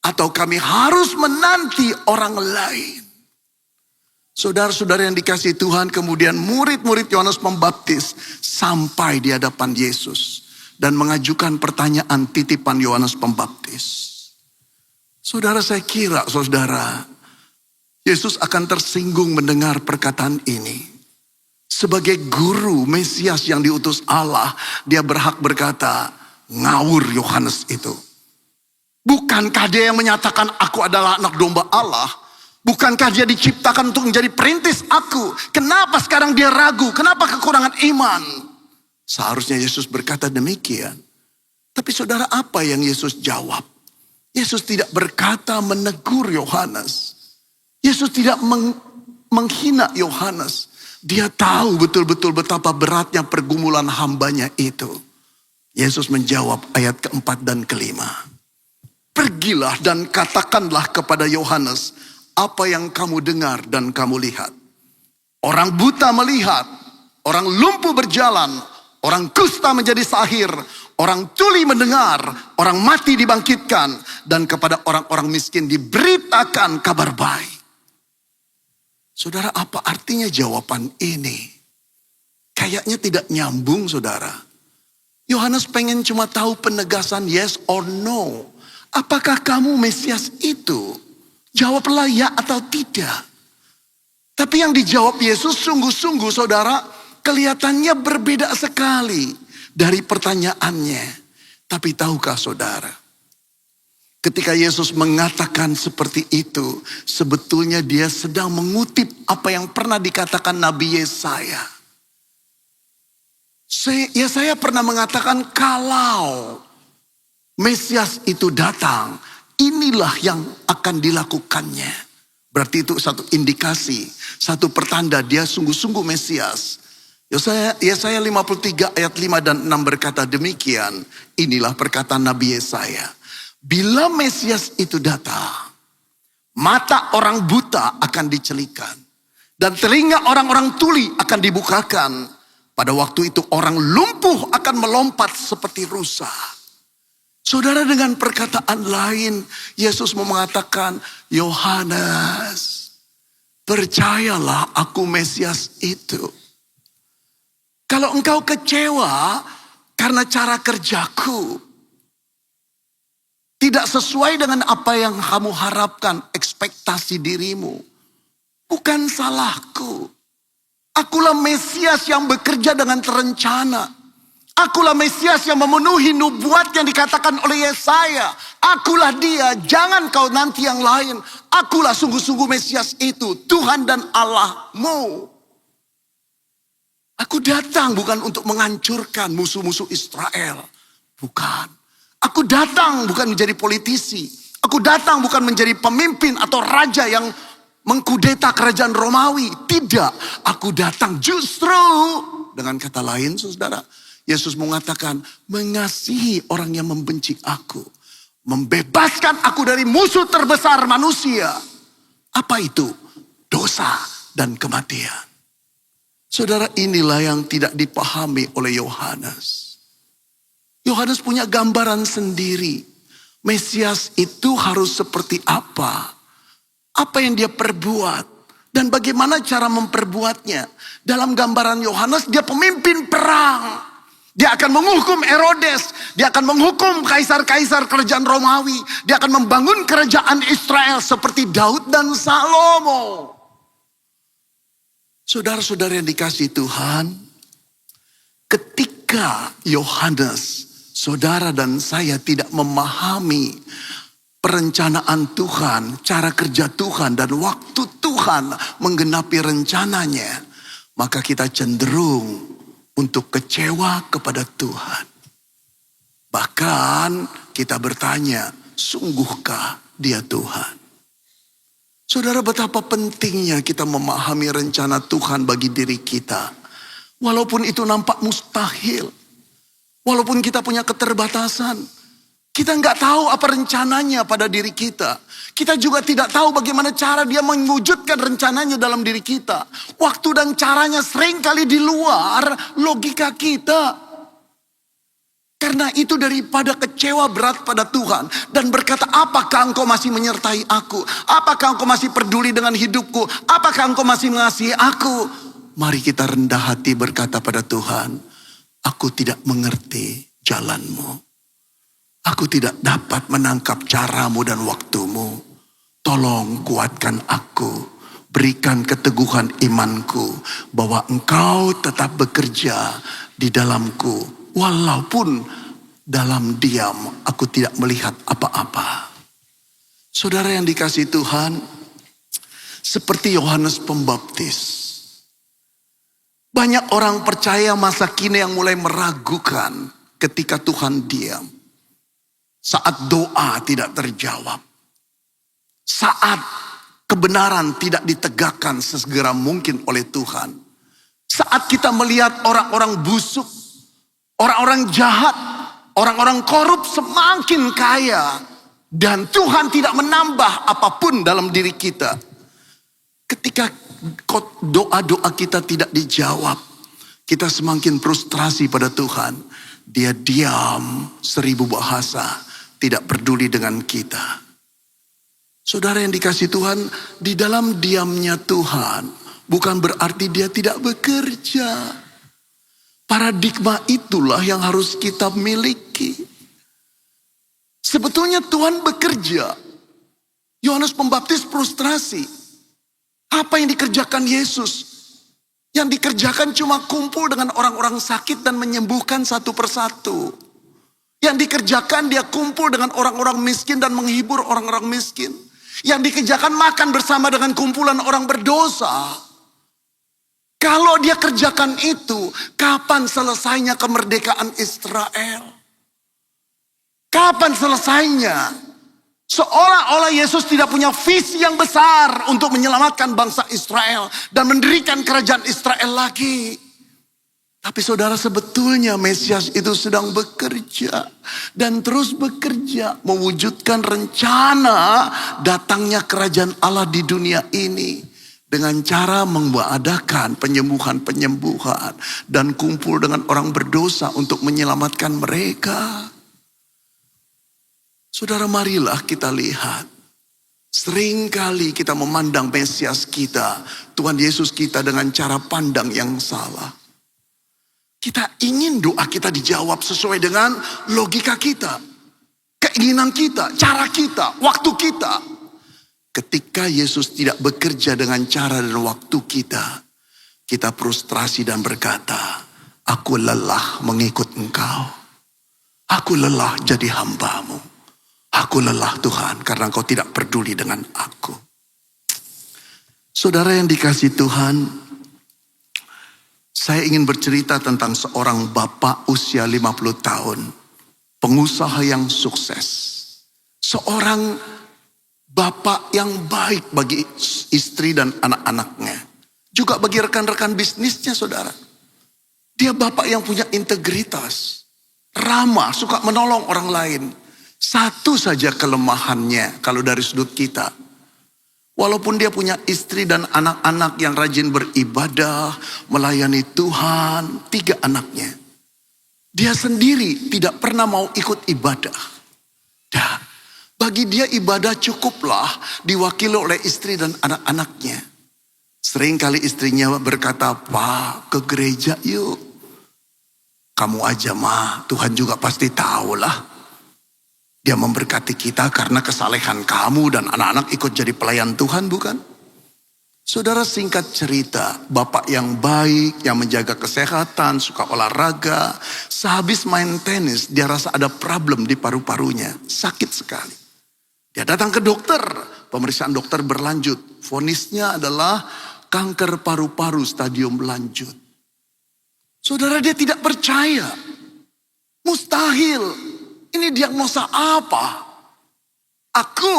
Atau kami harus menanti orang lain? Saudara-saudara yang dikasihi Tuhan, kemudian murid-murid Yohanes Pembaptis sampai di hadapan Yesus dan mengajukan pertanyaan titipan Yohanes Pembaptis. Saudara, saya kira saudara, Yesus akan tersinggung mendengar perkataan ini. Sebagai guru Mesias yang diutus Allah, dia berhak berkata, ngawur Yohanes itu. Bukankah dia yang menyatakan aku adalah anak domba Allah? Bukankah dia diciptakan untuk menjadi perintis aku? Kenapa sekarang dia ragu? Kenapa kekurangan iman? Seharusnya Yesus berkata demikian. Tapi saudara, apa yang Yesus jawab? Yesus tidak berkata menegur Yohanes. Yesus tidak menghina Yohanes. Dia tahu betul-betul betapa beratnya pergumulan hambanya itu. Yesus menjawab ayat keempat dan kelima. Pergilah dan katakanlah kepada Yohanes apa yang kamu dengar dan kamu lihat. Orang buta melihat, orang lumpuh berjalan, orang kusta menjadi sahir, orang tuli mendengar, orang mati dibangkitkan, dan kepada orang-orang miskin diberitakan kabar baik. Saudara, apa artinya jawaban ini? Kayaknya tidak nyambung, saudara. Yohanes pengen cuma tahu penegasan yes or no. Apakah kamu Mesias itu? Jawablah ya atau tidak. Tapi yang dijawab Yesus sungguh-sungguh saudara, kelihatannya berbeda sekali dari pertanyaannya. Tapi tahukah saudara, ketika Yesus mengatakan seperti itu, sebetulnya dia sedang mengutip apa yang pernah dikatakan Nabi Yesaya. Yesaya pernah mengatakan kalau Mesias itu datang, inilah yang akan dilakukannya. Berarti itu satu indikasi, satu pertanda dia sungguh-sungguh Mesias. Yesaya 53 ayat 5 dan 6 berkata demikian. Inilah perkataan Nabi Yesaya. Bila Mesias itu datang, mata orang buta akan dicelikan. Dan telinga orang-orang tuli akan dibukakan. Pada waktu itu orang lumpuh akan melompat seperti rusa. Saudara, dengan perkataan lain, Yesus mau mengatakan, Yohanes, percayalah aku Mesias itu. Kalau engkau kecewa karena cara kerjaku tidak sesuai dengan apa yang kamu harapkan, ekspektasi dirimu, bukan salahku. Akulah Mesias yang bekerja dengan terencana. Akulah Mesias yang memenuhi nubuat yang dikatakan oleh Yesaya. Akulah dia, jangan kau nanti yang lain. Akulah sungguh-sungguh Mesias itu, Tuhan dan Allahmu. Aku datang bukan untuk menghancurkan musuh-musuh Israel. Bukan. Aku datang bukan menjadi politisi. Aku datang bukan menjadi pemimpin atau raja yang mengkudeta kerajaan Romawi. Tidak. Aku datang justru, dengan kata lain saudara, Yesus mengatakan, mengasihi orang yang membenci aku. Membebaskan aku dari musuh terbesar manusia. Apa itu? Dosa dan kematian. Saudara, inilah yang tidak dipahami oleh Yohanes. Yohanes punya gambaran sendiri. Mesias itu harus seperti apa? Apa yang dia perbuat? Dan bagaimana cara memperbuatnya? Dalam gambaran Yohanes, dia pemimpin perang. Dia akan menghukum Herodes. Dia akan menghukum kaisar-kaisar kerajaan Romawi. Dia akan membangun kerajaan Israel seperti Daud dan Salomo. Saudara-saudara yang dikasihi Tuhan, ketika Yohanes, saudara dan saya tidak memahami perencanaan Tuhan, cara kerja Tuhan, dan waktu Tuhan menggenapi rencananya, maka kita cenderung untuk kecewa kepada Tuhan. Bahkan kita bertanya, sungguhkah dia Tuhan? Saudara, betapa pentingnya kita memahami rencana Tuhan bagi diri kita. Walaupun itu nampak mustahil. Walaupun kita punya keterbatasan. Kita nggak tahu apa rencananya pada diri kita. Kita juga tidak tahu bagaimana cara dia mewujudkan rencananya dalam diri kita. Waktu dan caranya seringkali di luar logika kita. Karena itu daripada kecewa berat pada Tuhan dan berkata, apakah engkau masih menyertai aku? Apakah engkau masih peduli dengan hidupku? Apakah engkau masih mengasihi aku? Mari kita rendah hati berkata pada Tuhan, aku tidak mengerti jalanmu. Aku tidak dapat menangkap caramu dan waktumu. Tolong kuatkan aku. Berikan keteguhan imanku bahwa engkau tetap bekerja di dalamku. Walaupun dalam diam aku tidak melihat apa-apa. Saudara yang dikasihi Tuhan, seperti Yohanes Pembaptis. Banyak orang percaya masa kini yang mulai meragukan ketika Tuhan diam. Saat doa tidak terjawab. Saat kebenaran tidak ditegakkan sesegera mungkin oleh Tuhan. Saat kita melihat orang-orang busuk, orang-orang jahat, orang-orang korup semakin kaya. Dan Tuhan tidak menambah apapun dalam diri kita. Ketika doa-doa kita tidak dijawab, kita semakin frustrasi pada Tuhan. Dia diam 1000 bahasa, tidak peduli dengan kita. Saudara yang dikasihi Tuhan, di dalam diamnya Tuhan bukan berarti dia tidak bekerja. Paradigma itulah yang harus kita miliki. Sebetulnya Tuhan bekerja. Yohanes Pembaptis frustrasi. Apa yang dikerjakan Yesus? Yang dikerjakan cuma kumpul dengan orang-orang sakit dan menyembuhkan satu persatu. Yang dikerjakan dia kumpul dengan orang-orang miskin dan menghibur orang-orang miskin. Yang dikerjakan makan bersama dengan kumpulan orang berdosa. Kalau dia kerjakan itu, kapan selesainya kemerdekaan Israel? Kapan selesainya? Seolah-olah Yesus tidak punya visi yang besar untuk menyelamatkan bangsa Israel dan mendirikan kerajaan Israel lagi. Tapi saudara, sebetulnya Mesias itu sedang bekerja dan terus bekerja mewujudkan rencana datangnya kerajaan Allah di dunia ini. Dengan cara mengadakan penyembuhan-penyembuhan dan kumpul dengan orang berdosa untuk menyelamatkan mereka. Saudara, marilah kita lihat. Seringkali kita memandang Mesias kita, Tuhan Yesus kita dengan cara pandang yang salah. Kita ingin doa kita dijawab sesuai dengan logika kita, keinginan kita, cara kita, waktu kita. Ketika Yesus tidak bekerja dengan cara dan waktu kita, kita frustrasi dan berkata, aku lelah mengikut Engkau. Aku lelah jadi hamba-Mu. Aku lelah Tuhan karena Engkau tidak peduli dengan aku. Saudara yang dikasihi Tuhan, saya ingin bercerita tentang seorang bapak usia 50 tahun. Pengusaha yang sukses. Seorang bapak yang baik bagi istri dan anak-anaknya. Juga bagi rekan-rekan bisnisnya, saudara. Dia bapak yang punya integritas. Ramah, suka menolong orang lain. Satu saja kelemahannya kalau dari sudut kita. Walaupun dia punya istri dan anak-anak yang rajin beribadah, melayani Tuhan, 3 anaknya. Dia sendiri tidak pernah mau ikut ibadah. Dan bagi dia ibadah cukuplah diwakili oleh istri dan anak-anaknya. Seringkali istrinya berkata, Pak, ke gereja yuk. Kamu aja mah, Tuhan juga pasti tahulah. Dia memberkati kita karena kesalehan kamu dan anak-anak ikut jadi pelayan Tuhan, bukan? Saudara, singkat cerita, bapak yang baik, yang menjaga kesehatan, suka olahraga. Sehabis main tenis, dia rasa ada problem di paru-parunya. Sakit sekali. Dia datang ke dokter, pemeriksaan dokter berlanjut. Vonisnya adalah kanker paru-paru stadium lanjut. Saudara, dia tidak percaya. Mustahil. Ini diagnosa apa? Aku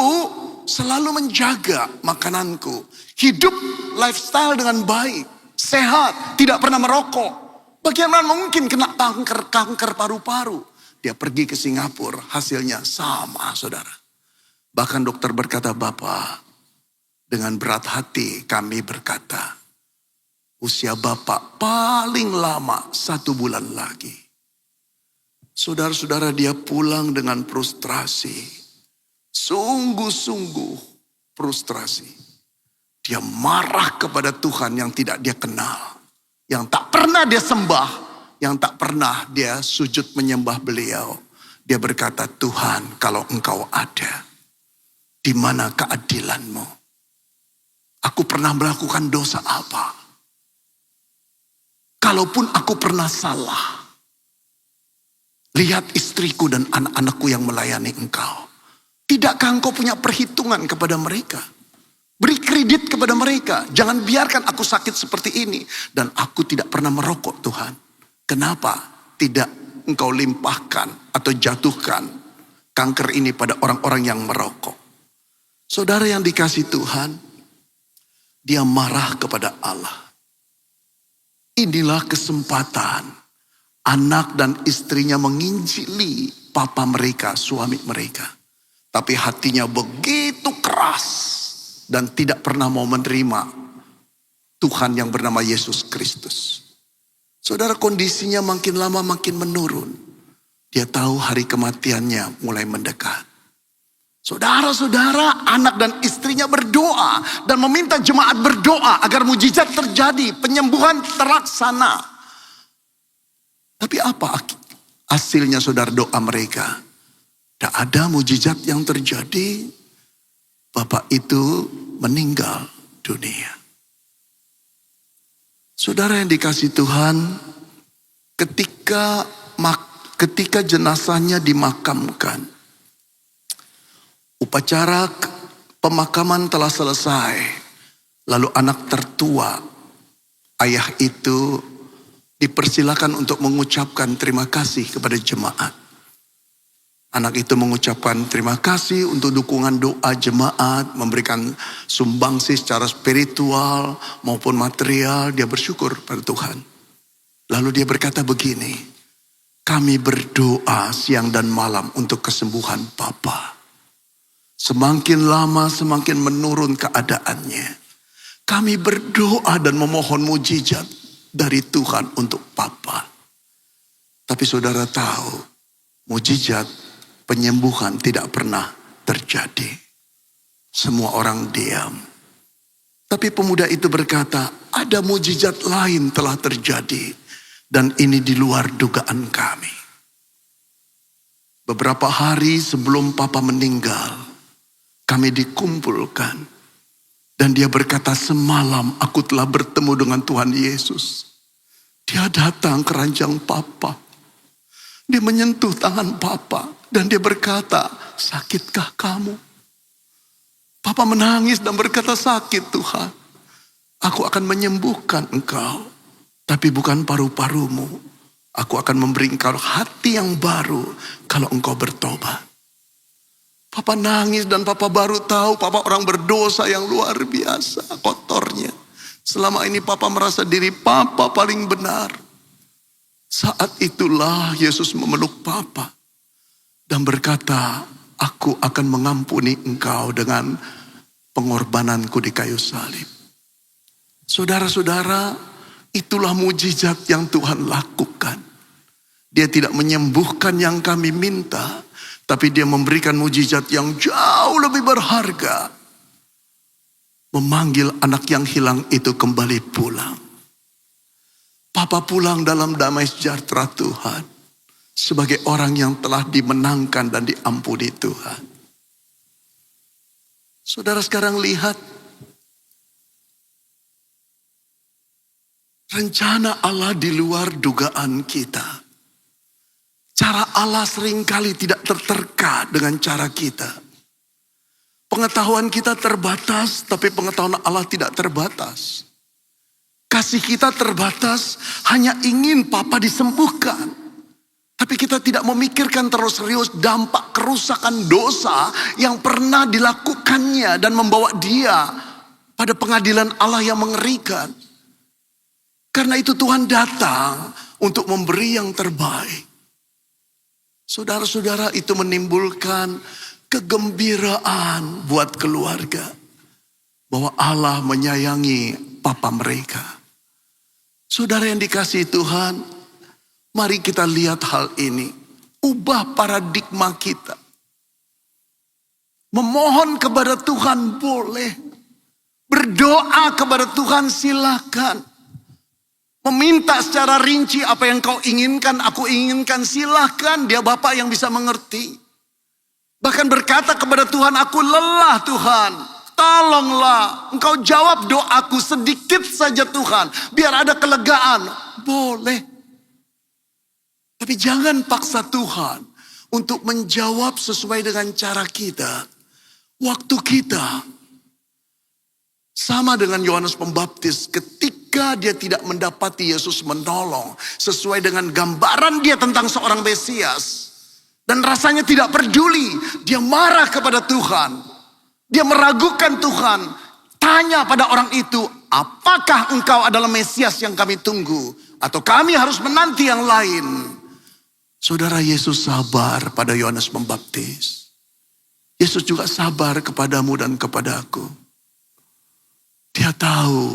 selalu menjaga makananku. Hidup lifestyle dengan baik. Sehat, tidak pernah merokok. Bagaimana mungkin kena kanker paru-paru? Dia pergi ke Singapura, hasilnya sama, saudara. Bahkan dokter berkata, Bapak, dengan berat hati kami berkata, usia Bapak paling lama 1 bulan lagi. Saudara-saudara, dia pulang dengan frustrasi. Sungguh-sungguh frustrasi. Dia marah kepada Tuhan yang tidak dia kenal. Yang tak pernah dia sembah. Yang tak pernah dia sujud menyembah beliau. Dia berkata, Tuhan, kalau engkau ada, di mana keadilanmu? Aku pernah melakukan dosa apa? Kalaupun aku pernah salah, lihat istriku dan anak-anakku yang melayani engkau. Tidakkah engkau punya perhitungan kepada mereka? Beri kredit kepada mereka. Jangan biarkan aku sakit seperti ini. Dan aku tidak pernah merokok, Tuhan. Kenapa tidak engkau limpahkan atau jatuhkan kanker ini pada orang-orang yang merokok? Saudara yang dikasih Tuhan, dia marah kepada Allah. Inilah kesempatan anak dan istrinya menginjili papa mereka, suami mereka. Tapi hatinya begitu keras dan tidak pernah mau menerima Tuhan yang bernama Yesus Kristus. Saudara, kondisinya makin lama makin menurun. Dia tahu hari kematiannya mulai mendekat. Saudara-saudara, anak dan istrinya berdoa dan meminta jemaat berdoa agar mujizat terjadi, penyembuhan terlaksana. Tapi apa hasilnya saudara doa mereka? Tidak ada mujizat yang terjadi. Bapak itu meninggal dunia. Saudara yang dikasih Tuhan, ketika jenazahnya dimakamkan, upacara pemakaman telah selesai. Lalu anak tertua, ayah itu dipersilakan untuk mengucapkan terima kasih kepada jemaat. Anak itu mengucapkan terima kasih untuk dukungan doa jemaat, memberikan sumbangsi secara spiritual maupun material. Dia bersyukur pada Tuhan. Lalu dia berkata begini, kami berdoa siang dan malam untuk kesembuhan Papa. Semakin lama semakin menurun keadaannya. Kami berdoa dan memohon mujizat dari Tuhan untuk Papa. Tapi saudara tahu, mujizat penyembuhan tidak pernah terjadi. Semua orang diam. Tapi pemuda itu berkata, ada mujizat lain telah terjadi. Dan ini di luar dugaan kami. Beberapa hari sebelum Papa meninggal, kami dikumpulkan. Dan dia berkata, semalam aku telah bertemu dengan Tuhan Yesus. Dia datang ke ranjang Papa. Dia menyentuh tangan Papa. Dan dia berkata, sakitkah kamu? Papa menangis dan berkata, sakit Tuhan. Aku akan menyembuhkan engkau. Tapi bukan paru-parumu. Aku akan memberi engkau hati yang baru kalau engkau bertobat. Papa nangis dan Papa baru tahu Papa orang berdosa yang luar biasa kotornya. Selama ini Papa merasa diri Papa paling benar. Saat itulah Yesus memeluk Papa dan berkata, aku akan mengampuni engkau dengan pengorbananku di kayu salib. Saudara-saudara, itulah mujizat yang Tuhan lakukan. Dia tidak menyembuhkan yang kami minta, tapi dia memberikan mujizat yang jauh lebih berharga. Memanggil anak yang hilang itu kembali pulang. Papa pulang dalam damai sejahtera Tuhan. Sebagai orang yang telah dimenangkan dan diampuni Tuhan. Saudara sekarang lihat. Rencana Allah di luar dugaan kita. Cara Allah seringkali tidak terterka dengan cara kita. Pengetahuan kita terbatas, tapi pengetahuan Allah tidak terbatas. Kasih kita terbatas, hanya ingin Papa disembuhkan. Tapi kita tidak memikirkan terus serius dampak kerusakan dosa yang pernah dilakukannya dan membawa dia pada pengadilan Allah yang mengerikan. Karena itu Tuhan datang untuk memberi yang terbaik. Saudara-saudara, itu menimbulkan kegembiraan buat keluarga. Bahwa Allah menyayangi Papa mereka. Saudara yang dikasihi Tuhan, mari kita lihat hal ini. ubah paradigma kita. Memohon kepada Tuhan boleh. Berdoa kepada Tuhan silakan. Meminta secara rinci apa yang kau inginkan, aku inginkan, silakan. Dia Bapa yang bisa mengerti. Bahkan berkata kepada Tuhan, aku lelah Tuhan. Tolonglah, engkau jawab doaku sedikit saja Tuhan. Biar ada kelegaan. Boleh. Tapi jangan paksa Tuhan untuk menjawab sesuai dengan cara kita. Waktu kita. Sama dengan Yohanes Pembaptis, ketika dia tidak mendapati Yesus menolong sesuai dengan gambaran dia tentang seorang Mesias, dan rasanya tidak peduli, dia marah kepada Tuhan, dia meragukan Tuhan, tanya pada orang itu, apakah engkau adalah Mesias yang kami tunggu, atau kami harus menanti yang lain? Saudara, Yesus sabar pada Yohanes Pembaptis. Yesus juga sabar kepadamu dan kepadaku. Dia tahu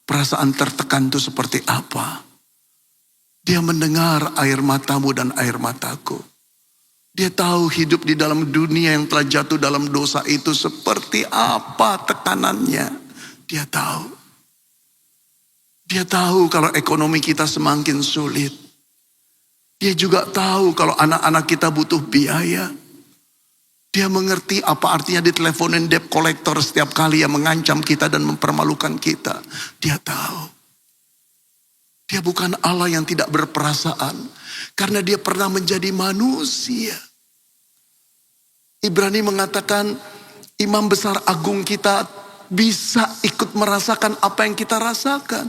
perasaan tertekan itu seperti apa. Dia mendengar air matamu dan air mataku. Dia tahu hidup di dalam dunia yang telah jatuh dalam dosa itu seperti apa tekanannya. Dia tahu. Dia tahu kalau ekonomi kita semakin sulit. Dia juga tahu kalau anak-anak kita butuh biaya. Dia mengerti apa artinya diteleponin debt collector setiap kali yang mengancam kita dan mempermalukan kita. Dia tahu. Dia bukan Allah yang tidak berperasaan. Karena dia pernah menjadi manusia. Ibrani mengatakan imam besar agung kita bisa ikut merasakan apa yang kita rasakan.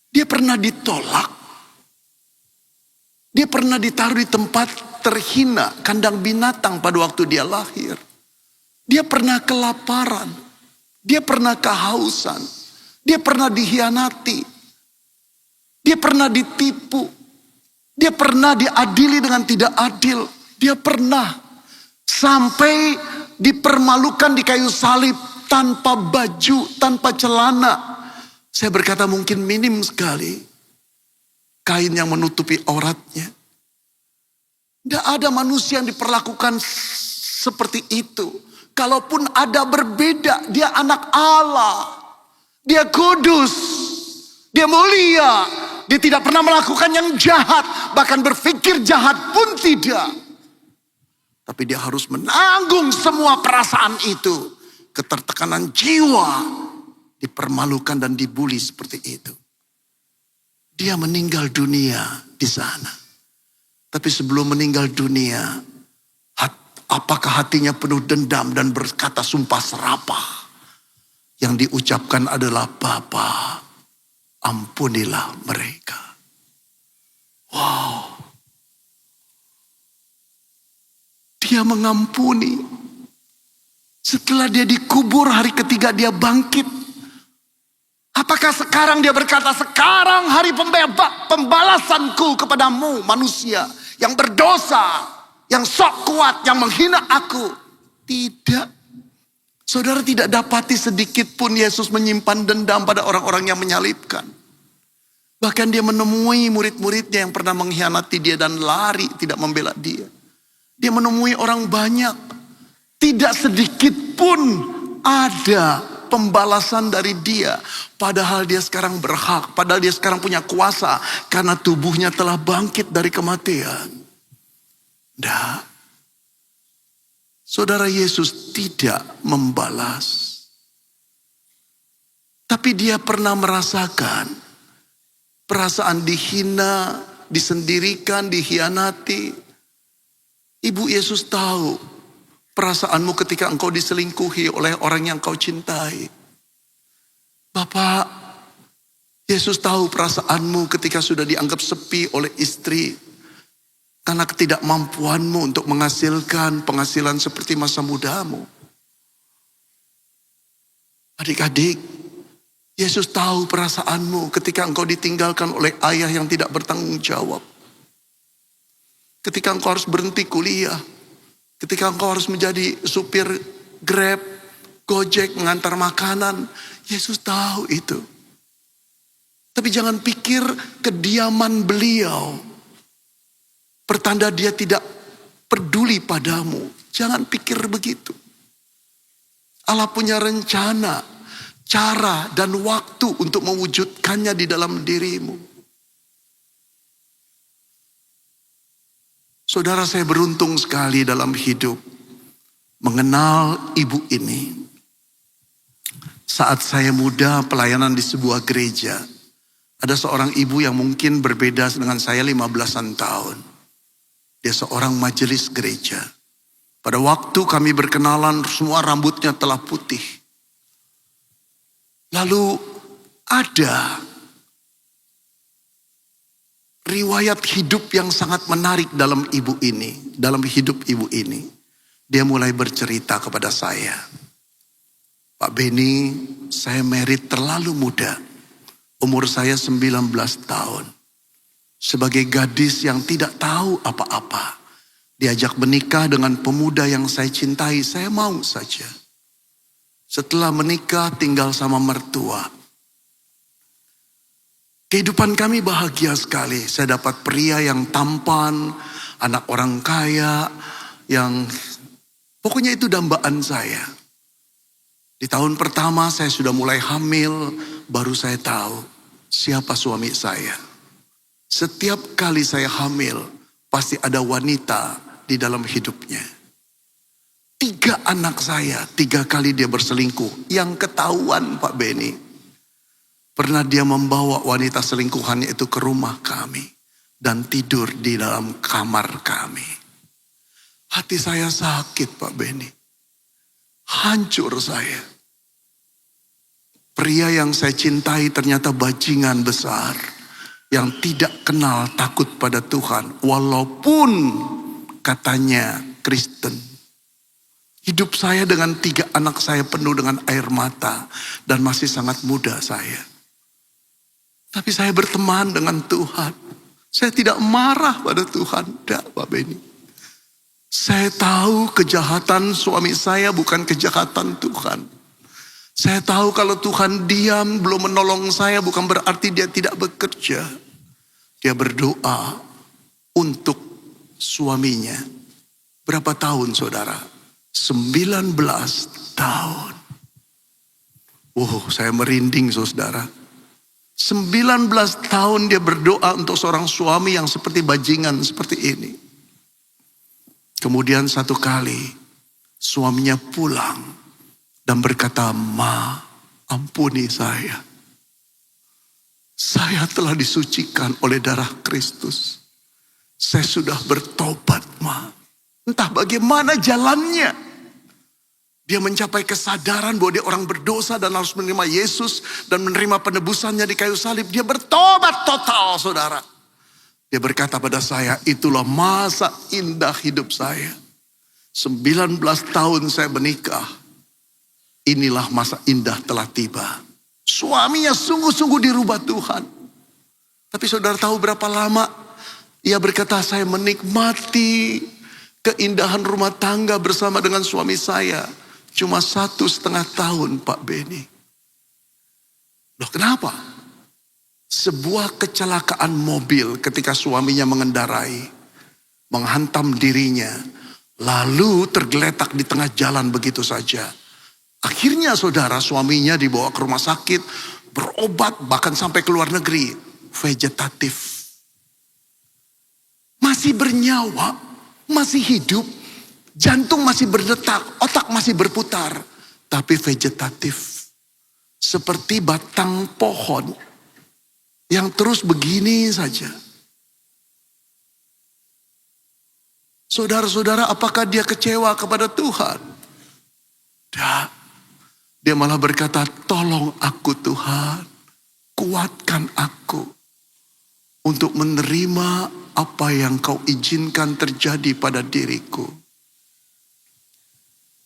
Dia pernah ditolak. Dia pernah ditaruh di tempat terhina, kandang binatang pada waktu dia lahir. Dia pernah kelaparan. Dia pernah kehausan. Dia pernah dihianati. Dia pernah ditipu. Dia pernah diadili dengan tidak adil. Dia pernah sampai dipermalukan di kayu salib tanpa baju, tanpa celana. Saya berkata mungkin minim sekali kain yang menutupi auratnya. Tidak ada manusia yang diperlakukan seperti itu. Kalaupun ada berbeda, dia anak Allah. Dia kudus. Dia mulia. Dia tidak pernah melakukan yang jahat. Bahkan berpikir jahat pun tidak. Tapi dia harus menanggung semua perasaan itu. Ketertekanan jiwa. Dipermalukan dan dibuli seperti itu. Dia meninggal dunia di sana. Tapi sebelum meninggal dunia, apakah hatinya penuh dendam dan berkata sumpah serapah? Yang diucapkan adalah, Bapa, ampunilah mereka. Wow. Dia mengampuni. Setelah dia dikubur, hari ketiga dia bangkit. Apakah sekarang dia berkata, sekarang hari pembalasanku kepadamu manusia yang berdosa, yang sok kuat, yang menghina aku. Tidak. Saudara tidak dapati sedikit pun Yesus menyimpan dendam pada orang-orang yang menyalibkan. Bahkan dia menemui murid-muridnya yang pernah mengkhianati dia dan lari tidak membela dia. Dia menemui orang banyak. Tidak sedikit pun ada pembalasan dari dia. Padahal dia sekarang berhak. Padahal dia sekarang punya kuasa. Karena tubuhnya telah bangkit dari kematian. Tidak. Saudara, Yesus tidak membalas. Tapi dia pernah merasakan perasaan dihina, disendirikan, dikhianati. Ibu Yesus tahu perasaanmu ketika engkau diselingkuhi oleh orang yang kau cintai. Bapak, Yesus tahu perasaanmu ketika sudah dianggap sepi oleh istri. Karena ketidakmampuanmu untuk menghasilkan penghasilan seperti masa mudamu. Adik-adik, Yesus tahu perasaanmu ketika engkau ditinggalkan oleh ayah yang tidak bertanggung jawab. Ketika engkau harus berhenti kuliah. Ketika engkau harus menjadi supir Grab, Gojek, mengantar makanan. Yesus tahu itu. Tapi jangan pikir kediaman beliau pertanda dia tidak peduli padamu. Jangan pikir begitu. Allah punya rencana, cara dan waktu untuk mewujudkannya di dalam dirimu. Saudara, saya beruntung sekali dalam hidup mengenal ibu ini. Saat saya muda pelayanan di sebuah gereja, ada seorang ibu yang mungkin berbeda dengan saya 15-an tahun. Dia seorang majelis gereja. Pada waktu kami berkenalan, semua rambutnya telah putih. Lalu ada riwayat hidup yang sangat menarik dalam ibu ini, dalam hidup ibu ini. Dia mulai bercerita kepada saya. Pak Beni, saya married terlalu muda. Umur saya 19 tahun. Sebagai gadis yang tidak tahu apa-apa. Diajak menikah dengan pemuda yang saya cintai, saya mau saja. Setelah menikah tinggal sama mertua. Kehidupan kami bahagia sekali. Saya dapat pria yang tampan, anak orang kaya, yang pokoknya itu dambaan saya. Di tahun pertama saya sudah mulai hamil, baru saya tahu siapa suami saya. Setiap kali saya hamil, pasti ada wanita di dalam hidupnya. 3 anak saya, 3 kali dia berselingkuh. Yang ketahuan Pak Beni. Pernah dia membawa wanita selingkuhannya itu ke rumah kami. Dan tidur di dalam kamar kami. Hati saya sakit Pak Beni. Hancur saya. Pria yang saya cintai ternyata bajingan besar. Yang tidak kenal takut pada Tuhan. Walaupun katanya Kristen. Hidup saya dengan 3 anak saya penuh dengan air mata. Dan masih sangat muda saya. Tapi saya berteman dengan Tuhan. Saya tidak marah pada Tuhan. Tidak Pak Beni. Saya tahu kejahatan suami saya bukan kejahatan Tuhan. Saya tahu kalau Tuhan diam belum menolong saya bukan berarti dia tidak bekerja. Dia berdoa untuk suaminya. Berapa tahun saudara? 19 tahun. Saya merinding saudara. 19 tahun dia berdoa untuk seorang suami yang seperti bajingan seperti ini. Kemudian satu kali suaminya pulang dan berkata, "Ma, ampuni saya. Saya telah disucikan oleh darah Kristus. Saya sudah bertobat, Ma." Entah bagaimana jalannya. Dia mencapai kesadaran bahwa dia orang berdosa dan harus menerima Yesus dan menerima penebusannya di kayu salib. Dia bertobat total, saudara. Dia berkata pada saya, itulah masa indah hidup saya. 19 tahun saya menikah. Inilah masa indah telah tiba. Suaminya sungguh-sungguh dirubah Tuhan. Tapi saudara tahu berapa lama? Ia berkata, saya menikmati keindahan rumah tangga bersama dengan suami saya. Cuma 1,5 tahun Pak Beni. Loh kenapa? Sebuah kecelakaan mobil ketika suaminya mengendarai. Menghantam dirinya. Lalu tergeletak di tengah jalan begitu saja. Akhirnya saudara suaminya dibawa ke rumah sakit. Berobat bahkan sampai ke luar negeri. Vegetatif. Masih bernyawa. Masih hidup. Jantung masih berdetak. Otak masih berputar. Tapi vegetatif. Seperti batang pohon. Yang terus begini saja. Saudara-saudara, apakah dia kecewa kepada Tuhan? Tidak. Dia malah berkata, tolong aku Tuhan. Kuatkan aku. Untuk menerima apa yang kau izinkan terjadi pada diriku.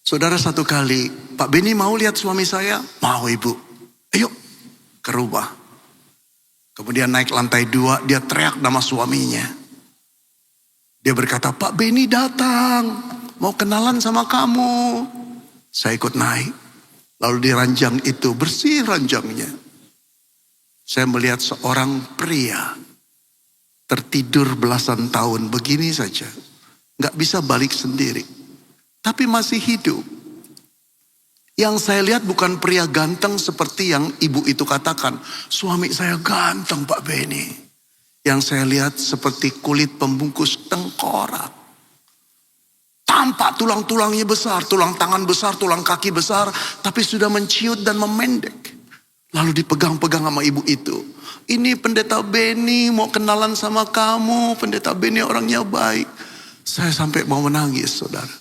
Saudara, satu kali, Pak Beni mau lihat suami saya? Mau ibu. Ayo ke rumah. Kemudian naik lantai 2, dia teriak nama suaminya. Dia berkata, Pak Beni datang, mau kenalan sama kamu. Saya ikut naik. Lalu di ranjang itu, bersih ranjangnya. Saya melihat seorang pria. tertidur belasan tahun begini saja. Nggak bisa balik sendiri. Tapi masih hidup. Yang saya lihat bukan pria ganteng seperti yang ibu itu katakan. Suami saya ganteng Pak Beni. Yang saya lihat seperti kulit pembungkus tengkorak. Tampak tulang-tulangnya besar, tulang tangan besar, tulang kaki besar. Tapi sudah menciut dan memendek. Lalu dipegang-pegang sama ibu itu. Ini pendeta Beni mau kenalan sama kamu. Pendeta Beni orangnya baik. Saya sampai mau menangis saudara.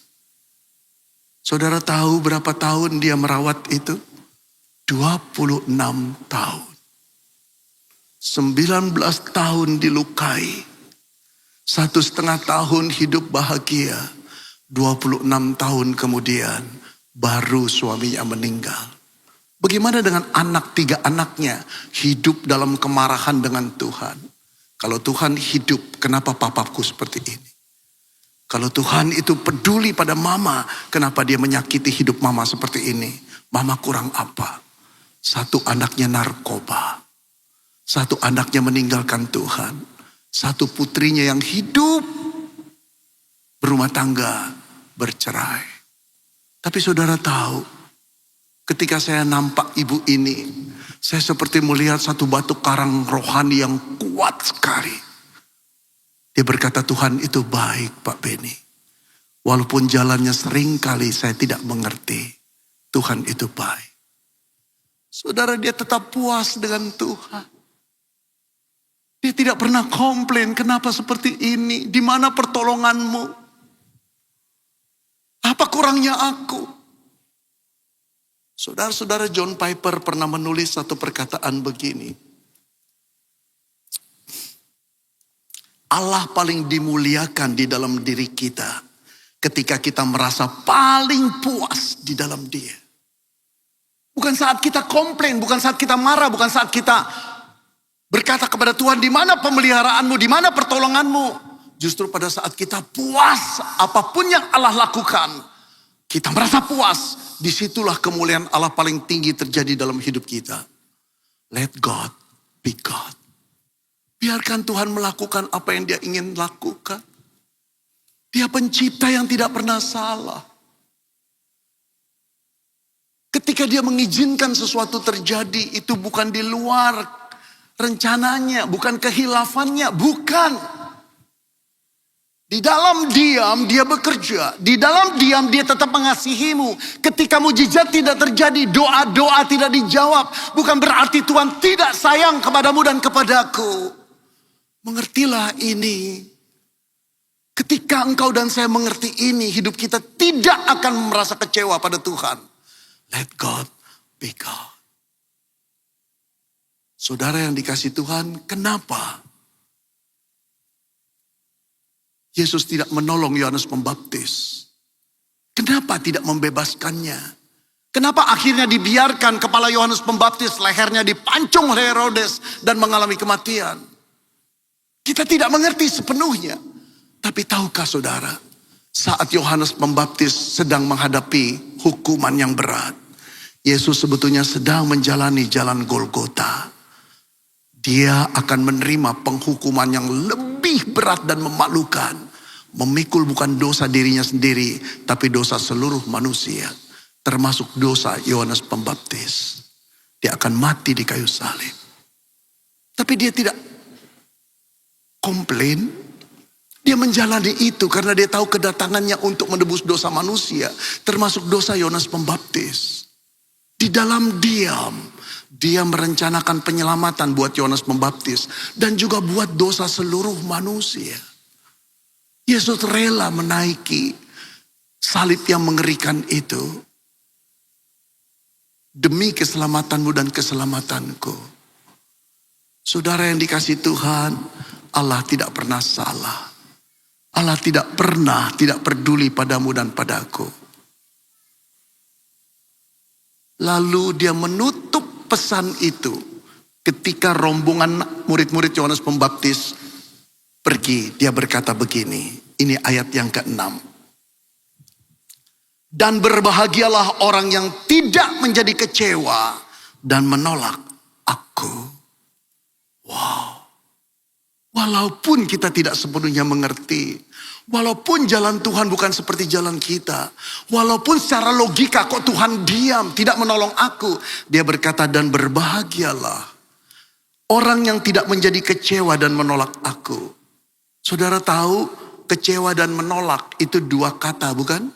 Saudara tahu berapa tahun dia merawat itu? 26 tahun. 19 tahun dilukai. 1,5 tahun hidup bahagia. 26 tahun kemudian baru suaminya meninggal. Bagaimana dengan 3 anaknya hidup dalam kemarahan dengan Tuhan? Kalau Tuhan hidup, kenapa papaku seperti ini? Kalau Tuhan itu peduli pada mama, kenapa dia menyakiti hidup mama seperti ini? Mama kurang apa? 1 anaknya narkoba. 1 anaknya meninggalkan Tuhan. 1 putrinya yang hidup berumah tangga, bercerai. Tapi saudara tahu, ketika saya nampak ibu ini, saya seperti melihat 1 batu karang rohani yang kuat sekali. Dia berkata, Tuhan itu baik Pak Beni. Walaupun jalannya sering kali saya tidak mengerti. Tuhan itu baik. Saudara, dia tetap puas dengan Tuhan. Dia tidak pernah komplain, kenapa seperti ini? Di mana pertolonganmu? Apa kurangnya aku? Saudara-saudara, John Piper pernah menulis 1 perkataan begini. Allah paling dimuliakan di dalam diri kita ketika kita merasa paling puas di dalam Dia. Bukan saat kita komplain, bukan saat kita marah, bukan saat kita berkata kepada Tuhan, di mana pemeliharaanmu, di mana pertolonganmu. Justru pada saat kita puas, apapun yang Allah lakukan, kita merasa puas. Disitulah kemuliaan Allah paling tinggi terjadi dalam hidup kita. Let God be God. Biarkan Tuhan melakukan apa yang Dia ingin lakukan. Dia pencipta yang tidak pernah salah. Ketika Dia mengizinkan sesuatu terjadi, itu bukan di luar rencananya, bukan kehilafannya, bukan. Di dalam diam Dia bekerja, di dalam diam Dia tetap mengasihimu. Ketika mujizat tidak terjadi, doa-doa tidak dijawab, bukan berarti Tuhan tidak sayang kepadamu dan kepadaku. Mengertilah ini. Ketika engkau dan saya mengerti ini, hidup kita tidak akan merasa kecewa pada Tuhan. Let God be God. Saudara yang dikasih Tuhan, kenapa Yesus tidak menolong Yohanes Pembaptis? Kenapa tidak membebaskannya? Kenapa akhirnya dibiarkan kepala Yohanes Pembaptis, lehernya dipancung oleh Herodes dan mengalami kematian? Kita tidak mengerti sepenuhnya. Tapi tahukah saudara, saat Yohanes Pembaptis sedang menghadapi hukuman yang berat, Yesus sebetulnya sedang menjalani jalan Golgota. Dia akan menerima penghukuman yang lebih berat dan memalukan. Memikul bukan dosa dirinya sendiri, tapi dosa seluruh manusia. Termasuk dosa Yohanes Pembaptis. Dia akan mati di kayu salib. Tapi dia tidak komplain. Dia menjalani itu karena dia tahu kedatangannya untuk menebus dosa manusia. Termasuk dosa Yohanes Pembaptis. Di dalam diam, dia merencanakan penyelamatan buat Yohanes Pembaptis. Dan juga buat dosa seluruh manusia. Yesus rela menaiki salib yang mengerikan itu. Demi keselamatanmu dan keselamatanku. Saudara yang dikasih Tuhan, Allah tidak pernah salah. Allah tidak peduli padamu dan padaku. Lalu Dia menutup pesan itu ketika rombongan murid-murid Yohanes Pembaptis pergi. Dia berkata begini, ini ayat yang ke-6. Dan berbahagialah orang yang tidak menjadi kecewa dan menolak aku. Wow. Walaupun kita tidak sepenuhnya mengerti. Walaupun jalan Tuhan bukan seperti jalan kita. Walaupun secara logika kok Tuhan diam, tidak menolong aku. Dia berkata, dan berbahagialah orang yang tidak menjadi kecewa dan menolak aku. Saudara tahu, kecewa dan menolak itu dua kata bukan?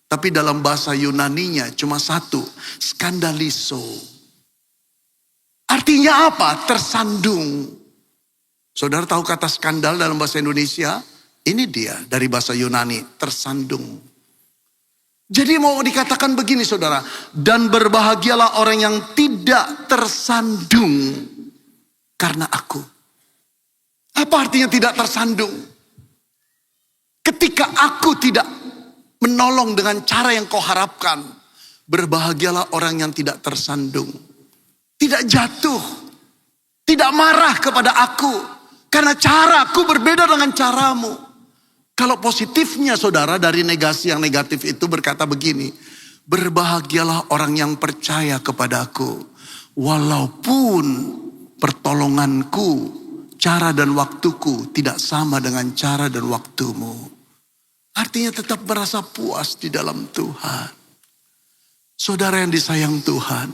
Tapi dalam bahasa Yunaninya cuma satu, skandaliso. Artinya apa? Tersandung. Saudara tahu kata skandal dalam bahasa Indonesia? Ini dia dari bahasa Yunani, tersandung. Jadi mau dikatakan begini saudara, dan berbahagialah orang yang tidak tersandung karena aku. Apa artinya tidak tersandung? Ketika aku tidak menolong dengan cara yang kau harapkan, berbahagialah orang yang tidak tersandung. Tidak jatuh, tidak marah kepada aku. Karena caraku berbeda dengan caramu. Kalau positifnya saudara dari negasi yang negatif itu berkata begini. Berbahagialah orang yang percaya kepadaku. Walaupun pertolonganku, cara dan waktuku tidak sama dengan cara dan waktumu. Artinya tetap merasa puas di dalam Tuhan. Saudara yang disayang Tuhan,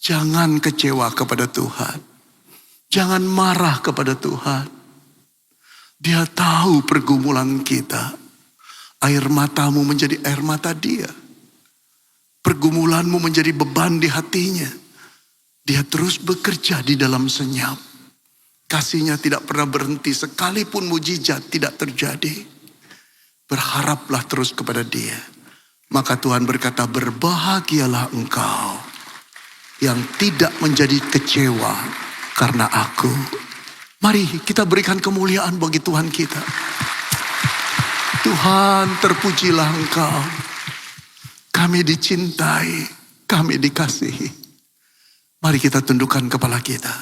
jangan kecewa kepada Tuhan. Jangan marah kepada Tuhan. Dia tahu pergumulan kita. Air matamu menjadi air mata dia. Pergumulanmu menjadi beban di hatinya. Dia terus bekerja di dalam senyap. Kasihnya tidak pernah berhenti sekalipun mujizat tidak terjadi. Berharaplah terus kepada dia. Maka Tuhan berkata, berbahagialah engkau yang tidak menjadi kecewa karena aku. Mari kita berikan kemuliaan bagi Tuhan kita. Tuhan, terpujilah engkau. Kami dicintai, kami dikasihi. Mari kita tundukkan kepala kita.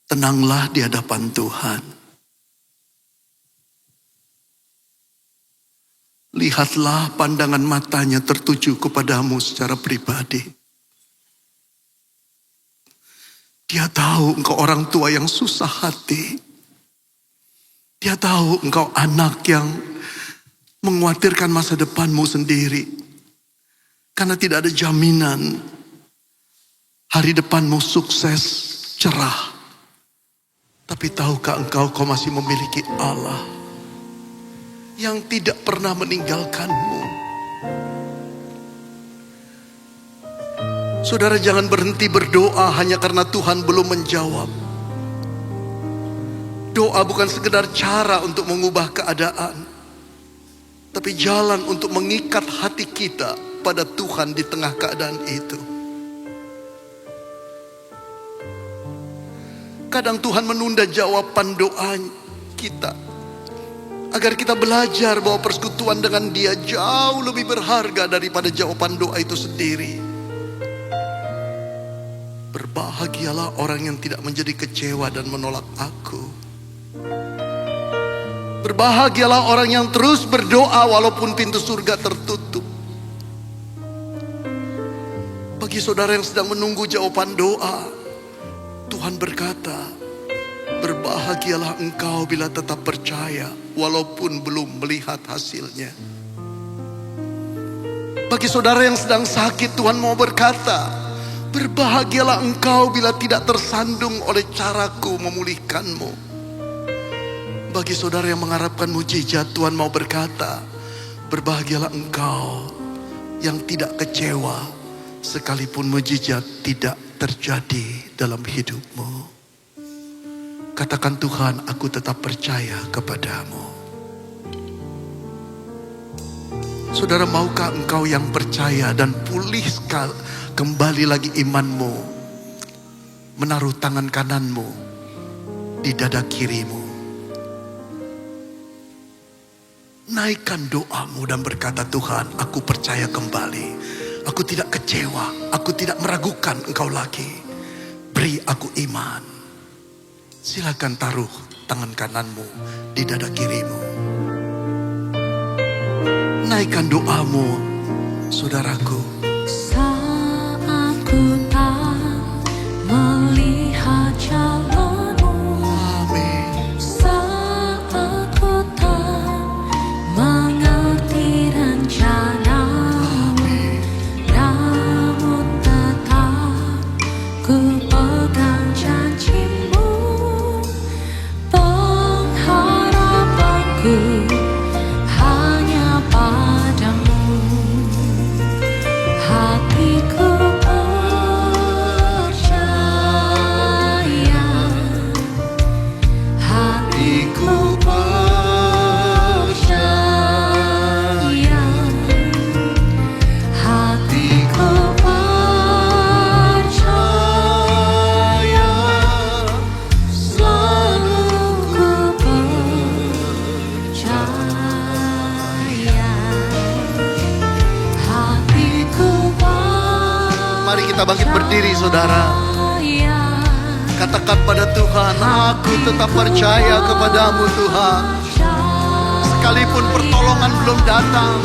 Tenanglah di hadapan Tuhan. Lihatlah pandangan matanya tertuju kepadamu secara pribadi. Dia tahu engkau orang tua yang susah hati. Dia tahu engkau anak yang mengkhawatirkan masa depanmu sendiri. Karena tidak ada jaminan hari depanmu sukses, cerah. Tapi tahukah engkau masih memiliki Allah yang tidak pernah meninggalkanmu. Saudara jangan berhenti berdoa hanya karena Tuhan belum menjawab. Doa bukan sekedar cara untuk mengubah keadaan. Tapi jalan untuk mengikat hati kita pada Tuhan di tengah keadaan itu. Kadang Tuhan menunda jawaban doa kita. Agar kita belajar bahwa persekutuan dengan Dia jauh lebih berharga daripada jawaban doa itu sendiri. Berbahagialah orang yang tidak menjadi kecewa dan menolak aku. Berbahagialah orang yang terus berdoa walaupun pintu surga tertutup. Bagi saudara yang sedang menunggu jawaban doa, Tuhan berkata, berbahagialah engkau bila tetap percaya walaupun belum melihat hasilnya. Bagi saudara yang sedang sakit, Tuhan mau berkata, berbahagialah engkau bila tidak tersandung oleh caraku memulihkanmu. Bagi saudara yang mengharapkan mujizat, Tuhan mau berkata, berbahagialah engkau yang tidak kecewa sekalipun mujizat tidak terjadi dalam hidupmu. Katakan, Tuhan, aku tetap percaya kepadamu. Saudara, maukah engkau yang percaya dan pulih kembali lagi imanmu, menaruh tangan kananmu di dada kirimu, naikkan doamu dan berkata, Tuhan, aku percaya kembali. Aku tidak kecewa, aku tidak meragukan engkau lagi. Beri aku iman. Silakan taruh tangan kananmu di dada kirimu. Naikkan doamu, saudaraku. Saat ku tak Mari kita bangkit berdiri, saudara. Katakan pada Tuhan, aku tetap percaya kepadamu Tuhan. Sekalipun pertolongan belum datang,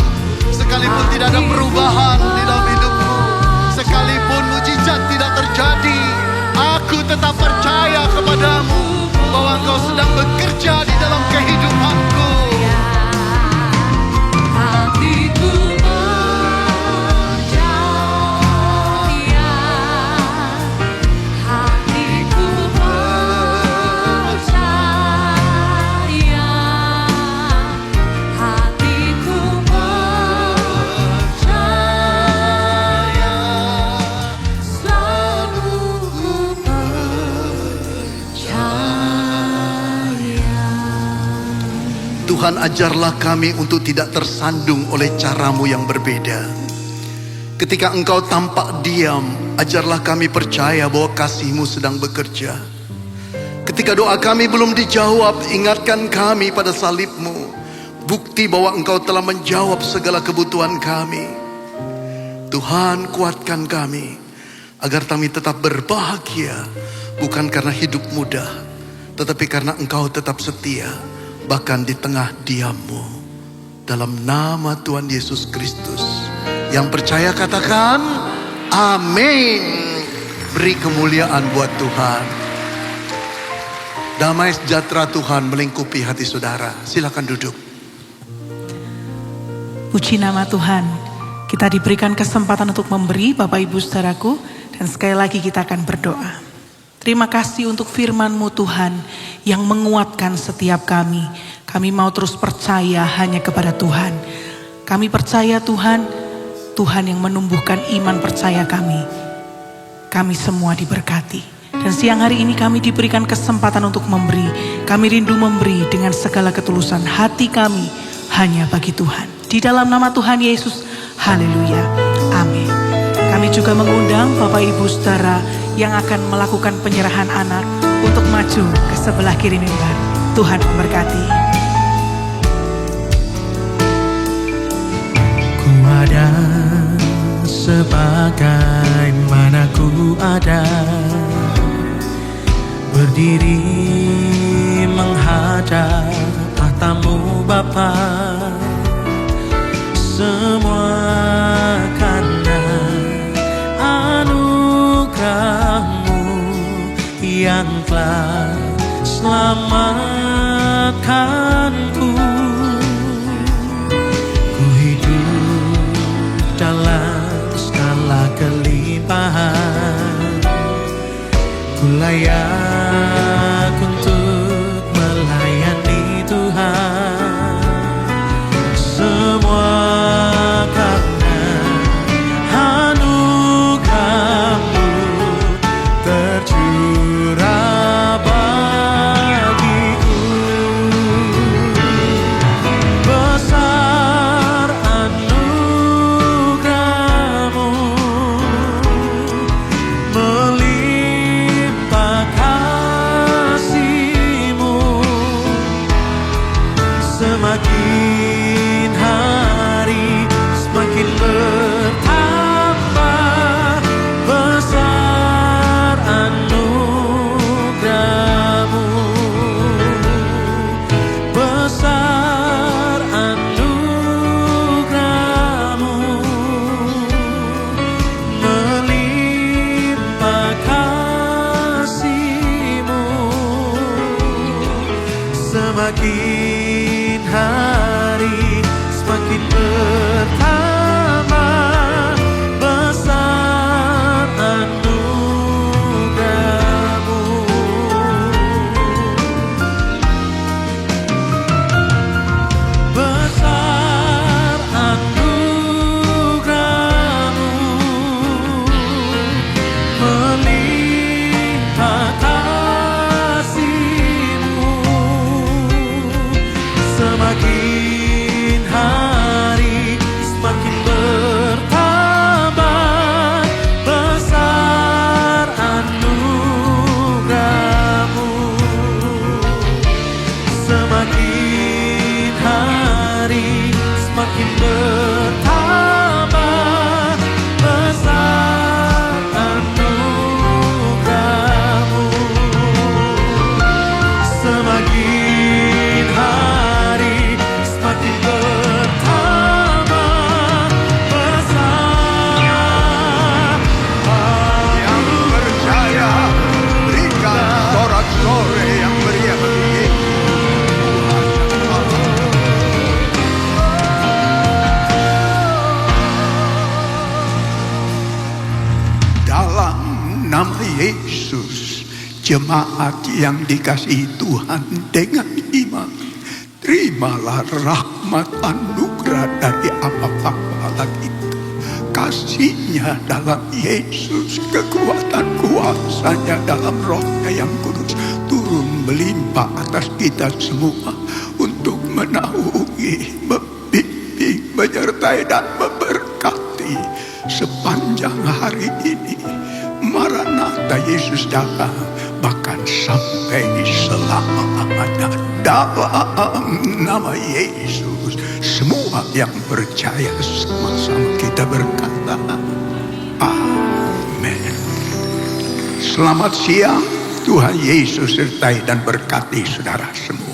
sekalipun tidak ada perubahan di dalam hidupku, sekalipun mujizat tidak terjadi, aku tetap percaya kepadamu bahwa Engkau sedang bekerja di dalam kehidupanku. Hatiku percaya, hatiku percaya, hatiku percaya, selalu percaya. Tuhan, ajarlah kami untuk tidak tersandung oleh caramu yang berbeda. Ketika Engkau tampak diam, ajarlah kami percaya bahwa kasih-Mu sedang bekerja. Ketika doa kami belum dijawab, ingatkan kami pada salib-Mu, bukti bahwa Engkau telah menjawab segala kebutuhan kami. Tuhan, kuatkan kami agar kami tetap berbahagia, bukan karena hidup mudah, tetapi karena Engkau tetap setia, bahkan di tengah diam-Mu. Dalam nama Tuhan Yesus Kristus. Yang percaya katakan amin. Beri kemuliaan buat Tuhan. Damai sejahtera Tuhan melingkupi hati saudara. Silakan duduk. Puji nama Tuhan. Kita diberikan kesempatan untuk memberi, Bapak Ibu saudaraku. Dan sekali lagi kita akan berdoa. Terima kasih untuk firman-Mu Tuhan yang menguatkan setiap kami. Kami mau terus percaya hanya kepada Tuhan. Kami percaya Tuhan, Tuhan yang menumbuhkan iman percaya kami. Kami semua diberkati. Dan siang hari ini kami diberikan kesempatan untuk memberi. Kami rindu memberi dengan segala ketulusan hati kami hanya bagi Tuhan. Di dalam nama Tuhan Yesus, haleluya, amin. Kami juga mengundang Bapak Ibu saudara yang akan melakukan penyerahan anak untuk maju ke sebelah kiri mimbar. Tuhan memberkati. Ku ada sebagaimana ku ada, berdiri menghadap tahta-Mu Bapa. Semua karena anugerah-Mu yang telah selamatkanku. Ku hidup dalam segala kelimpahan, ku layak untuk melayani Tuhan. Semua karena anugerah-Mu tercurah bagiku. Besar anugerah-Mu, melimpah kasih-Mu. Semakin hari semakin bertambah, besar anugerah-Mu, besar anugerah-Mu, melimpah kasih-Mu. Semakin hari semakin bertambah, besar anugerah-Mu. Besar anugerah-Mu, melimpah kasih-Mu. Yesus, jemaat yang dikasihi Tuhan dengan iman, terimalah rahmat anugerah dari Allah kita. Kasihnya dalam Yesus, kekuatan kuasanya dalam Rohnya yang kudus turun melimpah atas kita semua untuk menaungi, membimbing, menyertai dan memberkati sepanjang hari ini. Maranatha, Yesus datang, bahkan sampai selama-lamanya. Dalam nama Yesus, semua yang percaya sama-sama kita berkata, amin. Selamat siang, Tuhan Yesus sertai dan berkati saudara semua.